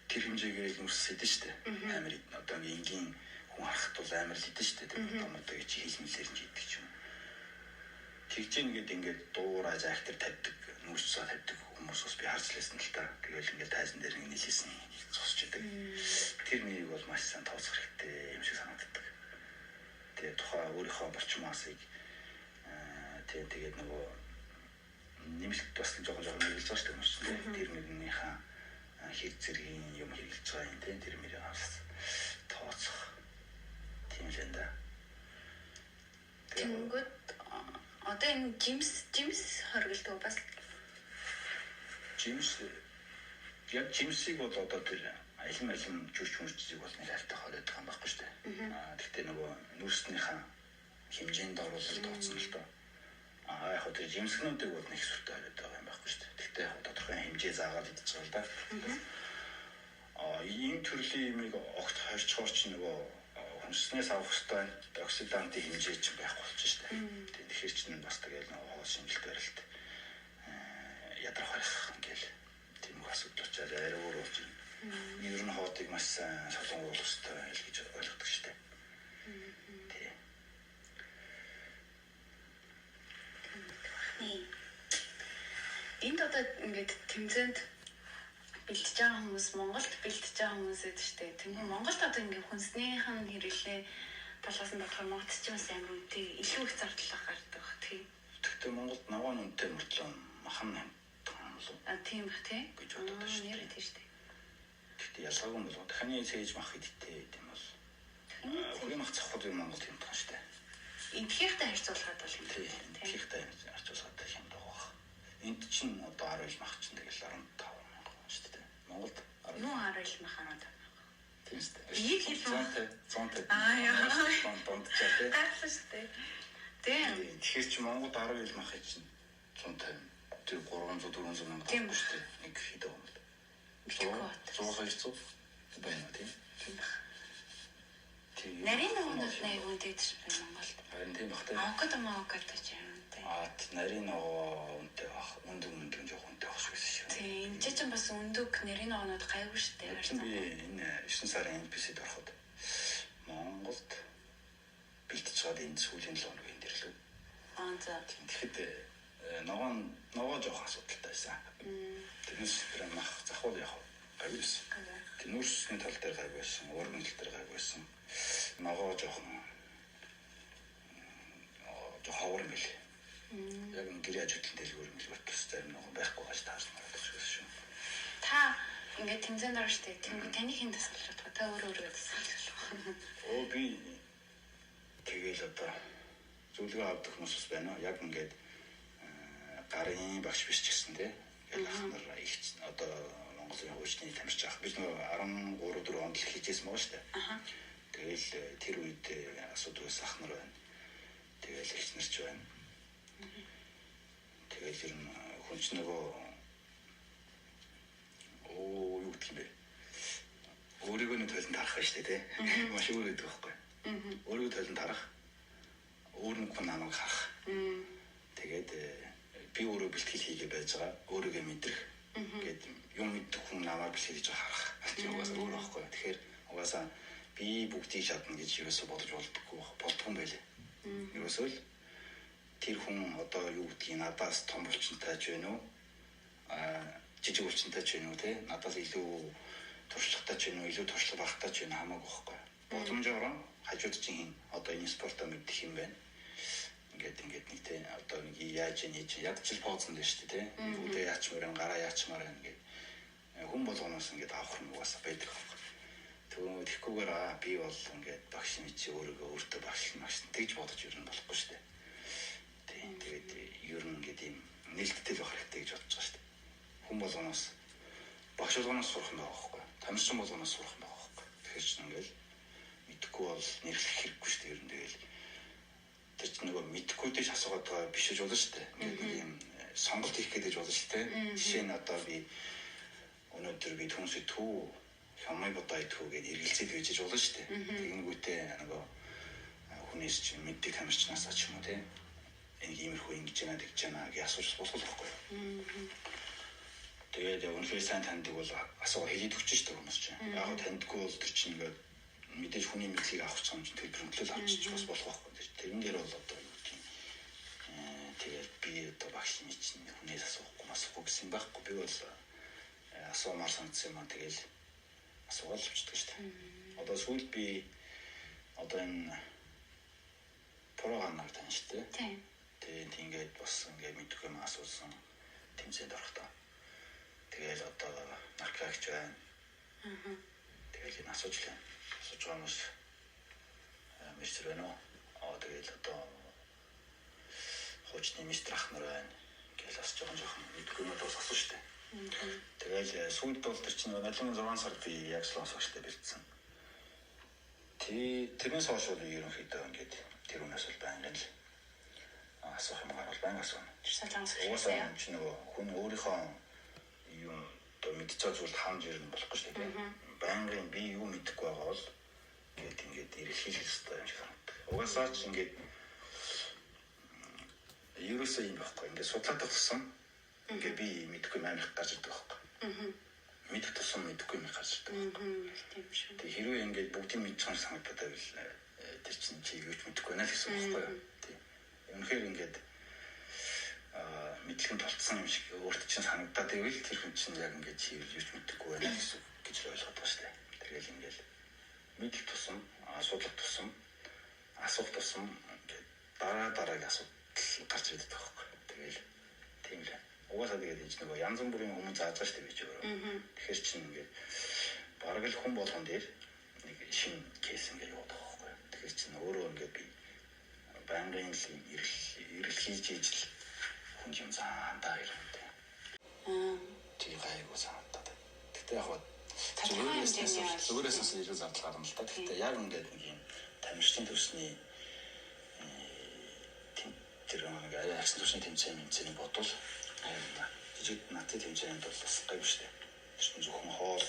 тэр хэмжээгээр нүрс сэдэн шүү дээ. Амар одоо ингийн хүн харахад бол амар л хэдэн шүү дээ. Тэгээд томортой гэж хийлмэлээр нь хийдэг ч юм. Тэгж ингээд дуурай зайхтар тавьдаг нүрс тавьдаг хүмүүс бас би харж лээсэн л та. Тэгэл ингээд тайзан дээр нэг нийлсэн цосч идэг. Тэр нэрийг бол маш сайн тооцох хэрэгтэй юм шиг санагддаг. Тэгээ тухайн өөрийнхөө борчмоосыг тэгээд нөгөө нэмэлт бас жоохон хэрэгжилж байгаа шүү дээ. Тэр нэгнийхээ хэр зэргийн юм хэрэгжилж байгаа юм тийм тэр мэрийг бас тооцох тийм л энэ. Тэнгүүд одоо энэ жимс хоригддаг бас жимсийг бол одоо тэр алим жүжигчийг бол нэг хальтаа хоолойд байгаа юм байхгүй шүү дээ. Гэхдээ нөгөө нүрснийхээ хэмжээнд оруулалт тооцсон л доо. Яг тэр жимсгнүүдийг бол нэг сүртэй хоолойд байгаа юм байхгүй шүү дээ. Гэхдээ тодорхой хэмжээ заагаад идэж байгаа л да. Ийм төрлийн юмыг огт хорчхоор чи нөгөө хүнснээс авах хэвээр оксидантын хэмжээ ч байхгүй болчих шүү дээ. Тэгэхээр чинь бас тэгэл нөгөө хоол шинжилт барилт ядрах байх ингээл тийм их асуудал учраас арай өөр болж байна. Ер нь хоотыг маш сайн солонгоруулах хэрэгтэй гэж ойлгодог шүү дээ. Тийм. Энд одоо ингээд тэмцээнд бэлтэж байгаа хүмүүс Монголд бэлтэж байгаа хүмүүс гэдэг шүү дээ. Тэнгүү Монголд одоо ингээд хүнснийх нь хэрэглээ талаас нь бодохоор Монголд ч бас амар үнэтэй илүү их зардал гардаг тийм. Тэгтээ Монголд наваа үнэтэй мөртлөө махан юм. Тийм бах тий. Гэж боддог шүү дээ. Тийм шүү дээ. Тэгтээ ялгаагүй юм бол даханы цээж мах идтэй гэм бол. Хүний мах цахууд юм Монголд юм тань шүү дээ. Энтхийхтэй харьцуулахад бол юм тийм. Энтхийхтэй харьцуулахад юм даа. Энд чинь одоо 10 мах чинь тэгэл 15 мянга шүү дээ. Монголд 10 мах анаад. Тийм шүү дээ. Ийм хэлмээ. 100 яа. Бондчаа тий. Таасан шүү дээ. Тийм. Тэгэхээр чи Монголд 10 мах чинь 150 тэр 300 400 мянга шүү дээ. Нэг хэд юм бэ? 100 байна тийм. Нарийн ногоонод нэг үнэтэй шүү дээ Монголд. Харин тийм бахтай. Авокадо ч юм тий. Нарийн ногоо үнэтэй бах. Үнэн жоох үнэтэй бах шүү дээ. Тийм. Энд чинь бас өндөг нарийн ногоонод гайгүй шүү дээ. Би энэ 9 сарын NPC-д ороход Монголд бэлтэж чад энэ сүүлийн 7 хоногийн дээр л. За. Тэгэхэд ногоо жоох асуудалтай байсан. Тэрнээс тэр мах захвал яг гайгүй байсан. Тэр нүрсний тал дээр гайгүй байсан, уургийн тал дээр гайгүй байсан. Ногоо жоох ховор юм бэл. Яг гэрээ ажилтан дэлгүүр юм л батс зарим ногоо байхгүй гэж таарсан байна шүү. Та ингээд тэмцээнд орж штэ. Тэнгүү таны хин тасгалж байгаа. Та өөрөө тасгалж байгаа. Би тэгэл одоо зөвлөгөө авдаг хүмүүс байна. Яг ингээд гарын багш биш ч гэсэн тий. Яг ахнаар их одоо Монголын хуучны тамирч ах. Бид нөгөө 13 4 онд л хийжсэн байгаа шүү дээ. Тэгэл тэр үед асуудаг ахнаар байна. Тэгэл их нарч байна. Тэгэл ер нь хүнч нөгөө юу гэх юм бэ? Өөрийгөө нэг тойлонд харах байна шүү дээ тий. Маш өөр гэдэг байхгүй. Өөрийгөө тойлонд харах. Өөр нэг хүн намайг харах. Тэгээд би өөрөө бэлтгэл хийгээ байж байгаа. Өөрийгөө мэдрэх. Гэт юм мэддэг хүн намайг бэлтгэл хийж харах. Тийм угаасаа өөр байхгүй. Тэгэхээр угаасаа би бүгдийг шатна гэж юусоо бодож болдгоо юм байлээ. Юусоо л тэр хүн одоо юу гэдгийг надаас том булчинтай ч вэ нүү? Жижиг булчинтай ч вэ нүү те? Надаас илүү туршлагатай ч юм уу илүү туршлага багтай ч юм хамаагүй байхгүй. Боломжоор хажууд чинь одоо энэ спортоо мэдэх юм байна. Ингээд нэг те одоо нэг яаж яаж ядчил позонд дээ шүү дээ те. Үүдээ яачмаар гараа яачмаар ингээд хүн болгоноос ингээд авах юм угаасаа байдаг байхгүй. Тэгэхгүйгээр би бол ингээд багш чи өөрийгөө өөртөө багш тэгж бодож юу юм болохгүй шүү дээ. Тэгээд ер нь ингээд юм нээлттэй байх хэрэгтэй гэж бодож байгаа шүү дээ. Хүн болгоноос багш болгоноос сурах юм байгаа байхгүй. Тамирчин болгоноос сурах юм байгаа байхгүй. Тэгэхээр ч ингээд мэдхгүй бол нэрлэх хэрэггүй шүү дээ. Ер нь тэгэл тэр чинь нөгөө мэдхгүй дэш асуугаад байгаа биш гэж болно шүү дээ. Ингээд юм сонголт хийх гэдэг болно шүү дээ. Жишээ нь одоо би өнөөдөр би түнс итгүү хамай бодоо итгүү гэж эргэлзээд байж болно шүү дээ. Тэгэнгүүтээ нөгөө хүнээс чи мэддэг тамирчнаас ч юм уу те энэ иймэрхүү ингэж яана гэж яана гэж асууж болох байхгүй. Тэгээд өнөхөр сайн таньдаг бол асуу хэлээд өгч шүү дээ хүмүүс чинь. Яг нь таньдгүй бол тэр чинь ингээд мэдээж хүний мэдлийг авах ч юм чинь төлбөрмөлөл авчиж бас болох байхгүй. Тэрэн дээр бол одоо юу гэх юм. Тэгээд би одоо багш нэг чинь хүнээс асуухгүй масахгүй гэсэн байхгүй. Би бол асуумаар санагдсан юм аа тэгэл асуугаад л авчдаг шүү дээ. Одоо сүүлд би одоо энэ програмаар тань шүү дээ. Тийм. Тэгээд ингээд бас ингээд мэдгүй юм асуусан тэмцээнд орох таа. Тэгэл одоо наркогч байна. Тэгэл энэ асууж байна. Асууж байгаа хүмүүс мистер байна уу? Тэгэл одоо хуучны мистер ахнар байна. Гэл асууж байгаа жоохон мэдгүй юм бол асууж шүү дээ. Тэгэл сүүлд бол тэр чинь 86 сард би яг сонсогчтой бэлдсэн. Тэрнээс хойш бол ерөнхийдөө ингээд тэр үнээс бол байнга л асуух юм гарвал байнга асууна. Уусаа чи нөгөө хүн өөрийнхөө юм одоо мэдчихэж зүйл хаамж ирнэ болохгүй шүү дээ. Байнгын би юу мэдэхгүй байгаа бол ингээд эргэлхийлэх хэрэгтэй юм шиг санагдав. Угаасаа ч ингээд ерөөсөө юм байхгүй. Ингээд судлаад туссан. Ингээд би мэдэхгүй юм амирх гарч ирдэг байхгүй. Мэдэх тусам мэдэхгүй юм гарч ирдэг байхгүй. Тэг хэрвээ ингээд бүгдийг мэдчихсэн санагдаад байвал тэр чинь чи юу ч мэдэхгүй байна л гэсэн үг байхгүй. Тэг. Үнэхээр ингээд мэдлэгийн толцсон юм шиг өөрт чинь санагдаад байвал тэр хүн чинь яг ингээд чи юу ч мэдэхгүй байна гэсэн гэж ойлгоод байна шүү дээ. Тэгэл ингээд мэдэх тусам, асуудал тусам, асуух тусам ингээд дараагийн асуудал гарч ирдэг байхгүй. Тэгэл тийм л. Угаасаа тэгээд энэ нөгөө янз бүрийн хүмүүс зааж байгаа шүү дээ би ч өөрөө. Тэгэхээр чинь ингээд бараг л хүн болгон дээр нэг шинэ кейс ингээд яваад байгаа байхгүй. Тэгэхээр чинь өөрөө ингээд би байнгын эргэлхийж ижил хүн юм заандаа ирэнтэй. Тийм гайгүй санагдаад. Тэгтээ яг зүгээрээс ирэх зардал гарна л та. Тэгтээ яг ингээд нэг юм тамирчин төсний тэр нэг агшин төсний тэмцээний бодвол жижиг нацид хэмжээнд бол бас гайгүй шүү дээ. Тэр чинь зөвхөн хоол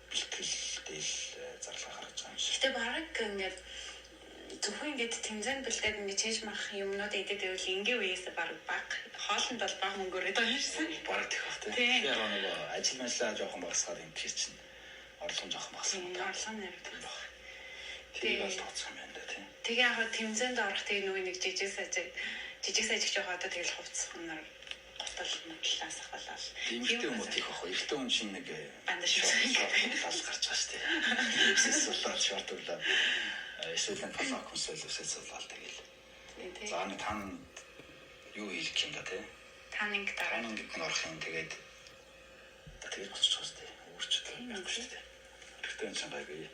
бэлтгэл зарлага гаргаж байгаа юм шиг. Гэтэ бараг ингээд зөвхөн ингээд тэмцээнд бэлдээд ингээд чэйж мах юмнууд идэд байвал ингийн үеэс бараг баг хоолнд бол баг мөнгөөр идэв юмшсан. Бараг тех бах тийм. Яг нэг ажил мэлээ жоохон багсгаад юм тэр чинь орлого жоохон багссан. Орлого нэрдэг баг. Тийм бол тооцох юм байна тийм. Тэгээ яг тэмцээнд орох тийм нэг жижиг сажигч байгаа одоо тэгэл хувцсах нар готол мэдлээс ахвалал. Эмэгтэй хүмүүс их ахгүй. Эрэгтэй хүн чинь нэг бандаж тал гарч байгаа шүү дээ. Эсвэл сулаад шорт урлаад эсвэл палак хүсэл сулаад тэгэл. За нэг тань юу хийх юм да тий. Танинг нэг орох юм тэгээд болчих шүү дээ. Өөрчлөлт байхгүй шүү дээ. Эрэгтэй хүн чинь гайгүй.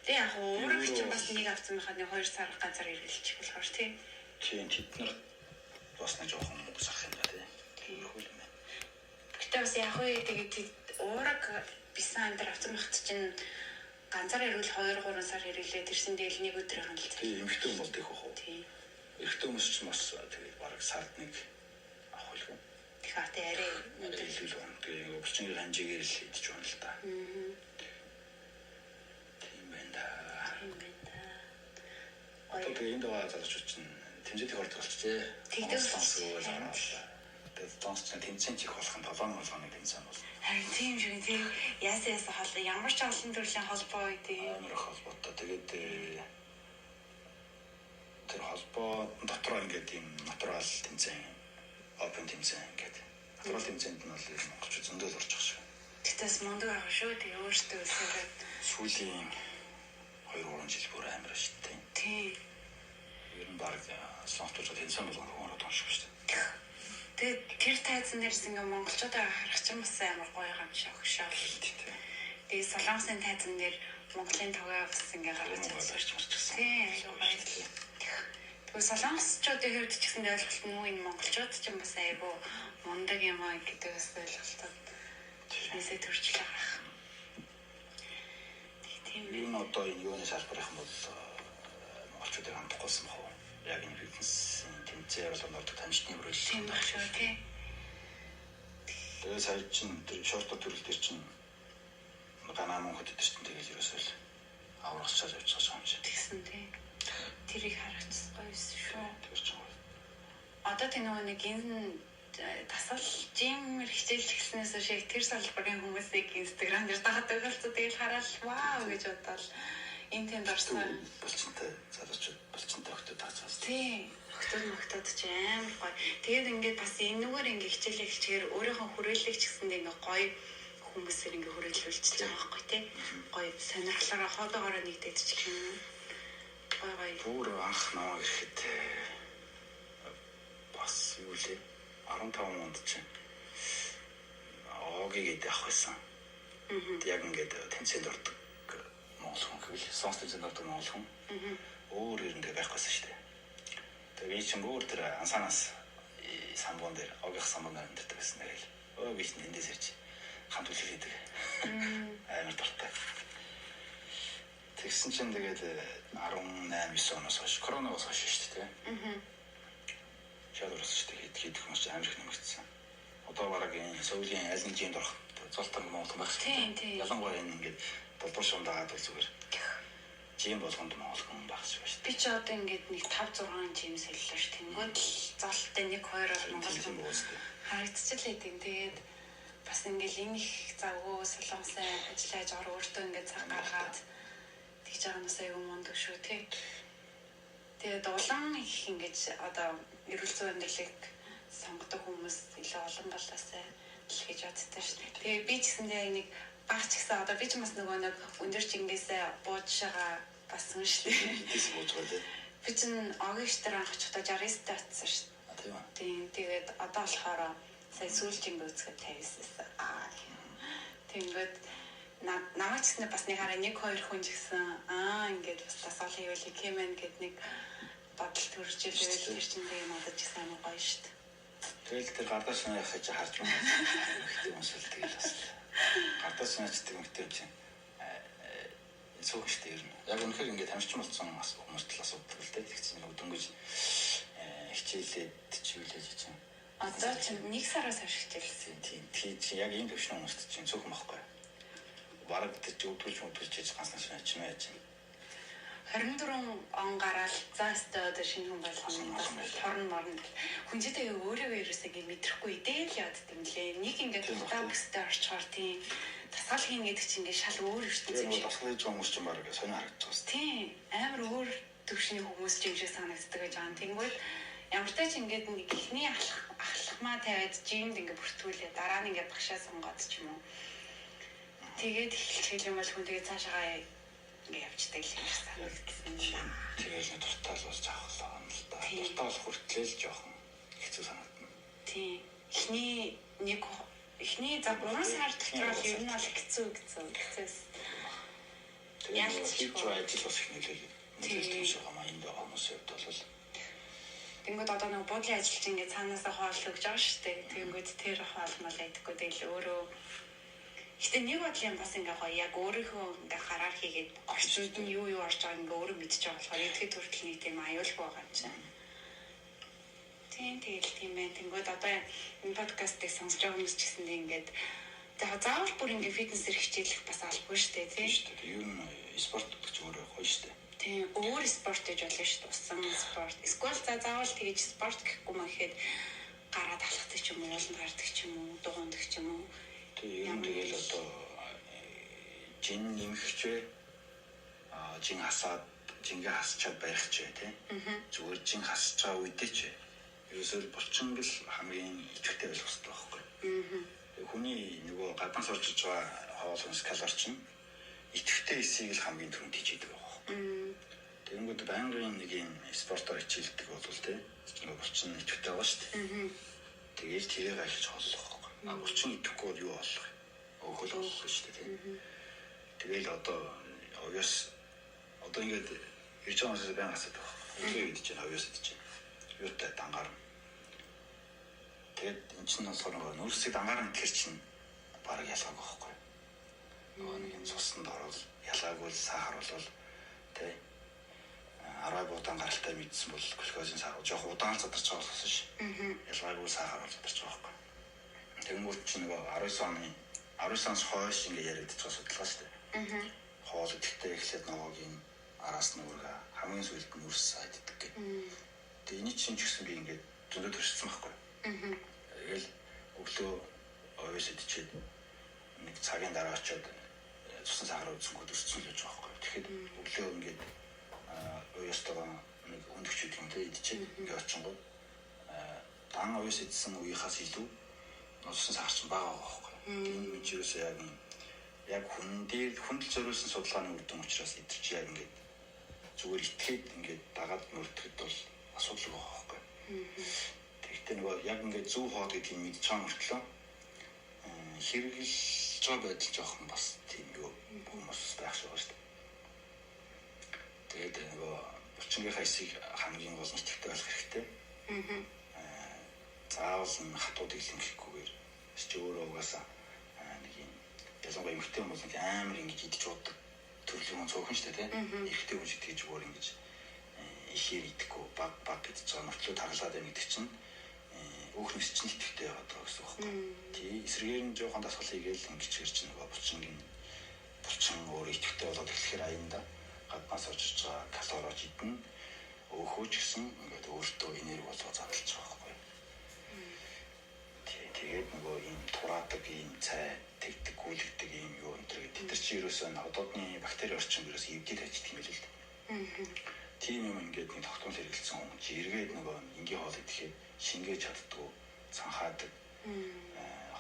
Тэг яг өөрөө чинь бас нэг авсан байхад нэг 2 сар газар иргэлчих болохоор тий. Тийм тэд нар бас нэг жоохон мөсөх юм да тий. Гэтэ бас яг үе тэгээд уураг бисан энэ авсан байхад чинь ганцаар ирвэл 2-3 сар ирэглээ тэрсэн дээл нэг өдрийн хандлт. Тийм эмхтэн бол тийх бах уу. Тийм. Эрэгтэй хүмүүс ч бас тэгээд бараг сард нэг авах юм. Тэгэхээр арай өдрөл байна. Тэгээд өвчнөгийн ханжигээр л идэж байна л та. Тийм байна. Одоо энэ даа залуучууд чинь тэмцээний хорт болчихжээ. Тэгдэв. Тэгээд тонцч тэмцээний чих болох нь толгойн болгоны тэмцээн бол. Харин тийм шиг тийм ясаас хол ямар ч олон төрлийн холбоо үү. Амар холбоотой. Тэгээд тэр холбоо дотор ингээд юм натурал тэмцээн, open тэмцээн гэдэг. Натурал тэмцээнд нь бол монголч зөндөл орж байгаа шүү. Тэтэс мундаг ах шүү. Тэгээ өөртөө өсөөрэй. Сүүлийн 2-3 жил бүр амар шүү дээ. Тийм. Ер нь баг сонсогчдод хэлсэн болгон ороод байгаа шүү дээ. Тэгээд тэр тайзан дээрс ингээ монголчуудаа харах ч юм бас амар гоё юм шиг хөшөөл. Тэгээд солонгосын тайзан дээр Монголын тогоо бас ингээ гаргаж ирсэн. Тийм. Тэгээд солонгосчуудын хувьд ч гэсэн ойлголт нь энэ монголчууд ч юм бас айгүй мундаг юм аа гэдэг бас ойлголтод нэсээ төрчлээ гарах. Тийм ээ. Энэ одоо энэ юуны салбарх юм бол монголчуудыг хандахгүйсэн бах уу? Яг энэ фитнес тэмцээн бол ордог таньчны мөрөл. Тийм баг шүү тий. Тэгээд сая чинь тэр шортор төрөл төр чинь ганаа мөн хөдөд чинь тэгээд ерөөсөө л аврагчаад явж байгаа юм шиг. Тэгсэн тий. Тэрийг харагцсан гоё шүү. Тэр чинь. Одоо тэр нэг энэ дасгал жим хичээл эхлснээс шиг тэр салбарын хүмүүсийг инстаграм дээр дагаад байгаалцаа тэгэл хараад вау гэж бодоод энэ тэнд орсон болчинтай залуучууд болчинтай өгтөд таацсан. Тий. Өгтөд ч амар гоё. Тэгээд ингээд бас энэгээр ингээд хичээлээ хичээр өөрийнхөө хүрээлэг ч гэсэндээ ингээд гоё хүмүүсээр ингээд хүрээлүүлчихэж байгаа байхгүй тий. Гоё сонирхлаараа хоодоогоороо нэгдээд ч юм. Гоё. Бүр анх намайг ирэхэд бас юу лээ 15 онд чинь ооги гэдэг ах байсан. Яг ингээд тэнцэнд ордог монгол хүн хэл сонс тэнцэнд ордог монгол хүн. Өөр ирэндээ байхгүйсэн шүү дээ. Тэгээд чинь өөр тэр ансанаас самбон дээр огих самбон дээр амьддаг байсан тэгэл. Өө биш эндээс ирж хамт үлээ хийдэг. Амар дуртай. Тэгсэн чинь тэгээд 18-9 оноос хойш коронавигоос хойш шүү дээ. Шалгуулсан шүү дээ. Хийх хүмүүс амар их нэмэгдсэн. Одоо бараг энэ сүүлийн аль нэг жимд орох золтон монгол байх шүү. Ялангуяа энэ ингээд долбор шундагаад бол зүгээр жим болгонд монгол хүн байх шүү. Би ч одоо ингээд нэг 5-6 жим солилоо ш. Тэнгүүд золттой 1-2 монгол хүн харагдчихлаа тийм. Тэгээд бас ингээд энэ их завгүй солонгосын ажиллаж ор өөртөө ингээд цаг гаргаад тэгж байгаа нь айгүй мундаг шүү тий. Тэгээд улаан их ингэж одоо эрүүл зүйн амьдралыг сонгодог хүмүүс илүү олон болоосай л гэж боддог шүү дээ. Тэгээд би ч гэсэндээ нэг баг ч гэсэн одоо би ч бас нөгөө нэг өндөр жингээсээ бууж байгаа бас юм шүү дээ. Тэс бууж байгаа тий. Би ч огиш дээр анхчихдаа 69-тай атсан шүү дээ. Тийм. Тэгээд одоо болохоор сая сүүл жингээ үзэхэд 59-ээс тэгээд намайг ч бас нэг хараа 1-2 хүн ч гэсэн ингээд бас дасгал хийвэл хэмээн гэд нэг бодол төрж ирэвэл тэр чинь тийм удаж гэсэн юм гоё шүү дээ. Тэгэл тэр гардаа шинаа яхаж харж байна. Хүмүүс л тэгэл бас гардаа шинаачдаг юм гэдэг чинь цогштой юм. Яг үнэхээр ингээд хамжчин болсон хүмүүс талаас үүддэг л дээ. Тэгсэн нэг дөнгөж хичээлээд чивлээж чинь. Одоо чинь 1 сараас хойш хичээлсэн. Тийм. Чи яг ийм төвшин хүмүүст чинь цөөхөн байхгүй. Бараг гэж өдөрч ганцхан шинаач нь яаж юм. 24 он гараад заастаа одоо шинэ хүн болгоно. Торн морн. Хүнжитэй өөрийгөө ерөөсөө ингэ мэдрэхгүй идэл яад юм лээ. Нэг ингэ тултаа бүстэй орчхоор тийм дасгал хийн гэдэг чинь ингэ шал өөр ертөнц юм шиг. Дасгал хийж байгаа хүмүүс чинь бараг сонио харагдаж байна. Тийм. Амар өөр төвшний хүмүүс юм шиг санагддаг гэж байгаа. Тэнгүүд ямар ч тач ингээд нэг ихний ахлахмаа тавиад жимд ингэ бүртгүүлээ. Дараа нь ингэ багшаа сонгоод ч юм уу. Тэгээд эхэлчих юм бол хүн тэгээд цаашаа ингээ явчихдаг юм шиг санагдсан юм. Тэгээд нэг дуртай болж авахлаа юм л да. Дуртай болох хүртэл жоохон хэцүү санагдана. Тийм. Эхний за 3 сар дотор бол ер нь бол хэцүү. Яг л хийж ажил бас их нөлөөлөв. Тийм шиг хамаа энд байгаа хүмүүсийн хувьд бол тэнгүүд одоо нэг буудлын ажилч ингээ цаанаасаа хоол өгж байгаа шүү дээ. Тэнгүүд тэр хоолмол айдаггүй тэгэл өөрөө гэтэ нэг бодлын бас ингээ гоё яг өөрийнхөө ингээ хараар хийгээд орчинд нь юу орж байгааг ингээ өөрөө мэдчихэж байгаа болохоор эдгээр төрөл нэг тийм аюулгүй байгаа юм чинь. Тийм тэгэл тийм байх. Тэнгүүд одоо энэ подкастыг сонсож байгаа хүмүүс ч гэсэн ингээд заавал бүр ингээ фитнесээр хичээлэх бас албагүй шүү дээ тийм. Ер нь спорт гэж өөрөө гоё шүү дээ. Тийм өөр спорт гэж болно шүү дээ. Усан спорт. Эсвэл заавал тэгэж спорт гэхгүй маа гэхэд гараад алхдаг ч юм уу, ууланд гардаг ч юм уу, дугуйдаг ч юм уу. Юм тэгэл одоо жин нэмэгчвэ жин хасаад жингээ хасчаад байх ч тийм зүгээр жин хасч байгаа үедээ ч ерөөсөө булчинг л хамгийн идэвхтэй байх хэрэгтэй байхгүй. Хүн хүний нөгөө гаднаас орж иж байгаа хоол хүнс калори чинь идэвхтэй эсийг л хамгийн түрүүнд хийдэг байгаа. Тэгэнгүүт байнгын нэг юм спортоор хичээлдэг бол тий нөгөө булчин идэвхтэй байгаа шүү дээ. Тэгээд тэрийг ахиж хооллох байхгүй. Булчин идэхгүй бол юу болох вэ? Өөхөл болох шүү дээ тий. Тэгэл одоо оёс одоо ингээд ирж байгаа хүмүүсээс байн асуух байх. Юу гэдэг чинь оёс гэдэг чинь юутай дангаар. Тэгээд эн чинь болохоор нөгөө нүрсийг дангаар нь тэр чинь бараг ялгаагүй байхгүй. Нөгөө нэг юм цуснд орол ялгаагүй сахар болвол тий 10 будаан гаралтай мэдсэн бол глюкозын сахар жоох удаан задарч байгаа болсон ш. Ялгаагүй сахар бол задарч байгаа байхгүй. Тэгмүүд чинь нөгөө 19 оноос хойш ингэ яриад байгаа судалгаа шүү дээ. Хоол идэвхтэй эхлээд нөгөөгийн араас нүргээ хамгийн сүүлд нь үрс сайддаг гэх. Тэгээ энэ чинь ч гэсэн би ингээд зөндөө төрсөн байхгүй. Тэгэл өглөө оёс идчихэд нэг цагийн дараа очиод цусан сахар үзэнгүүд өрссөн л гэж байгаа байхгүй. Тэгэхэд өглөө ингээд оёстойгоо нэг өндөгчүүд юм тэ идчихэд ингээд очингууд дан оёс идсэн үеийнхээс илүү цусан сахар чинь бага байгаа байхгүй. Энэ нь ч юусаа яг хүн дээр хүндэл зориулсан судалгааны үр дүн учраас идэрч яг ингээд зүгээр итгээд ингээд дагаад мөрдөхөд бол асуудал байгаа байхгүй. Тэгэхдээ нөгөө яг ингээд зөв хоол гэдгийг мэдж байгаа мөртлөө хэрэглэж байгаа байдал жоохон бас тийм юу хүмүүс байх шиг байна шүү дээ. Тэгээд нөгөө булчингийнхаа эсийг хамгийн гол нь идэвхтэй болох хэрэгтэй. Заавал нь хатууд илэнхгүйгээр чи өөрөө угаасаа нэг юм ялангуяа эмэгтэй хүмүүс нэг амар ингэж идэж уудаг төрлийн хүн цөөхөн шүү дээ тийм. Эрэгтэй хүн шиг тэгж өөр ингэж ихээр идэхгүй баг гэдэж байгаа мөртлөө таглаад байна гэдэг чинь өөхнөс чинь идэвхтэй яваад байгаа гэсэн үг байна. Тий эсрэгээр нь жоохон дасгал хийгээл ингэж гэр чинь нөгөө булчин өөр идэвхтэй болоод эхлэхээр аянда гаднаас орж иж байгаа калори идэн өөхөө ч гэсэн ингээд өөртөө энерги болгоо задлж байгаа байхгүй. Тэгээд нөгөө ийм тураадаг ийм цай тэгдэг гүйлгдэг ийм юу энэ төр гэдэг чинь ерөөсөө одоодны бактери орчин вирус эвдээд ажиж тийм л л. Тийм юм ингээд нэг тогтмол хэрэгэлсэн хүн чи эргээд нөгөө энгийн хоол идэхэд шингээж чаддгүй цанхаадаг.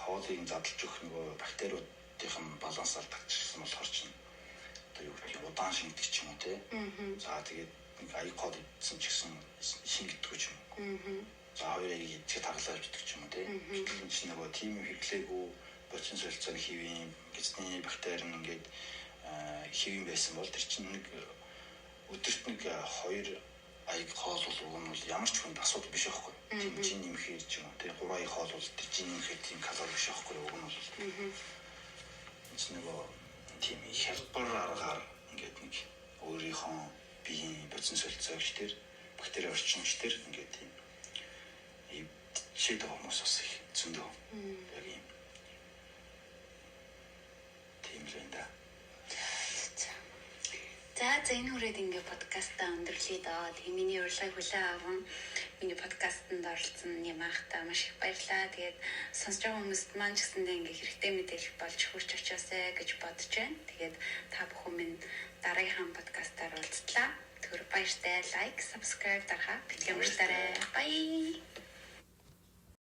Хоолыг задлж өгөх нөгөө бактериудын баланс алдагдчихсан болохоор чинь одоо юу гэдэг удаан шингэдэг ч юм уу те. За тэгээд нэг аяг хоол идсэн ч гэсэн шингэдэг ч юм уу. За хоёрыг идэхэд таглаж идэх ч юм уу те. Гэтэл энэ чинь нөгөө тийм хэрэглээгүй булчин солилцооны хэвийн гизний бактери нь ингээд хэвийн байсан бол тэр чинь нэг өдөрт нэг 2 аяг хоол бол уг нь бол ямар ч хүнд асуудал биш байхгүй. Тийм жин нэмэхээр ч юм уу те 3 аяг хоол бол тэр жин нэмэхээр тийм калори биш байхгүй уг нь бол. Нөгөө тийм хялбар аргаар ингээд нэг өөрийнхөө биеийн булчин солилцоогч тэр бактери орчимч тэр ингээд тийм ивчээд хүмүүс бас их зөндөө яг юм тийм л энэ. За энэ хүрээд ингээ подкастаа өндөрлөе доо. Тэгээ миний урилгыг хүлээн аван миний подкастт оролцсон юм ахта маш их баярлалаа. Тэгээд сонсож байгаа хүмүүст маань ч гэсэндээ ингээ хэрэгтэй мэдээлэл болж хүрч очиосэй гэж бодож байна. Тэгээд та бүхэн минь дараагийн подкастаар уулзлаа. Түр баяртай лайк, subscribe дарахаа бэлтгэн мөртөө. Bye.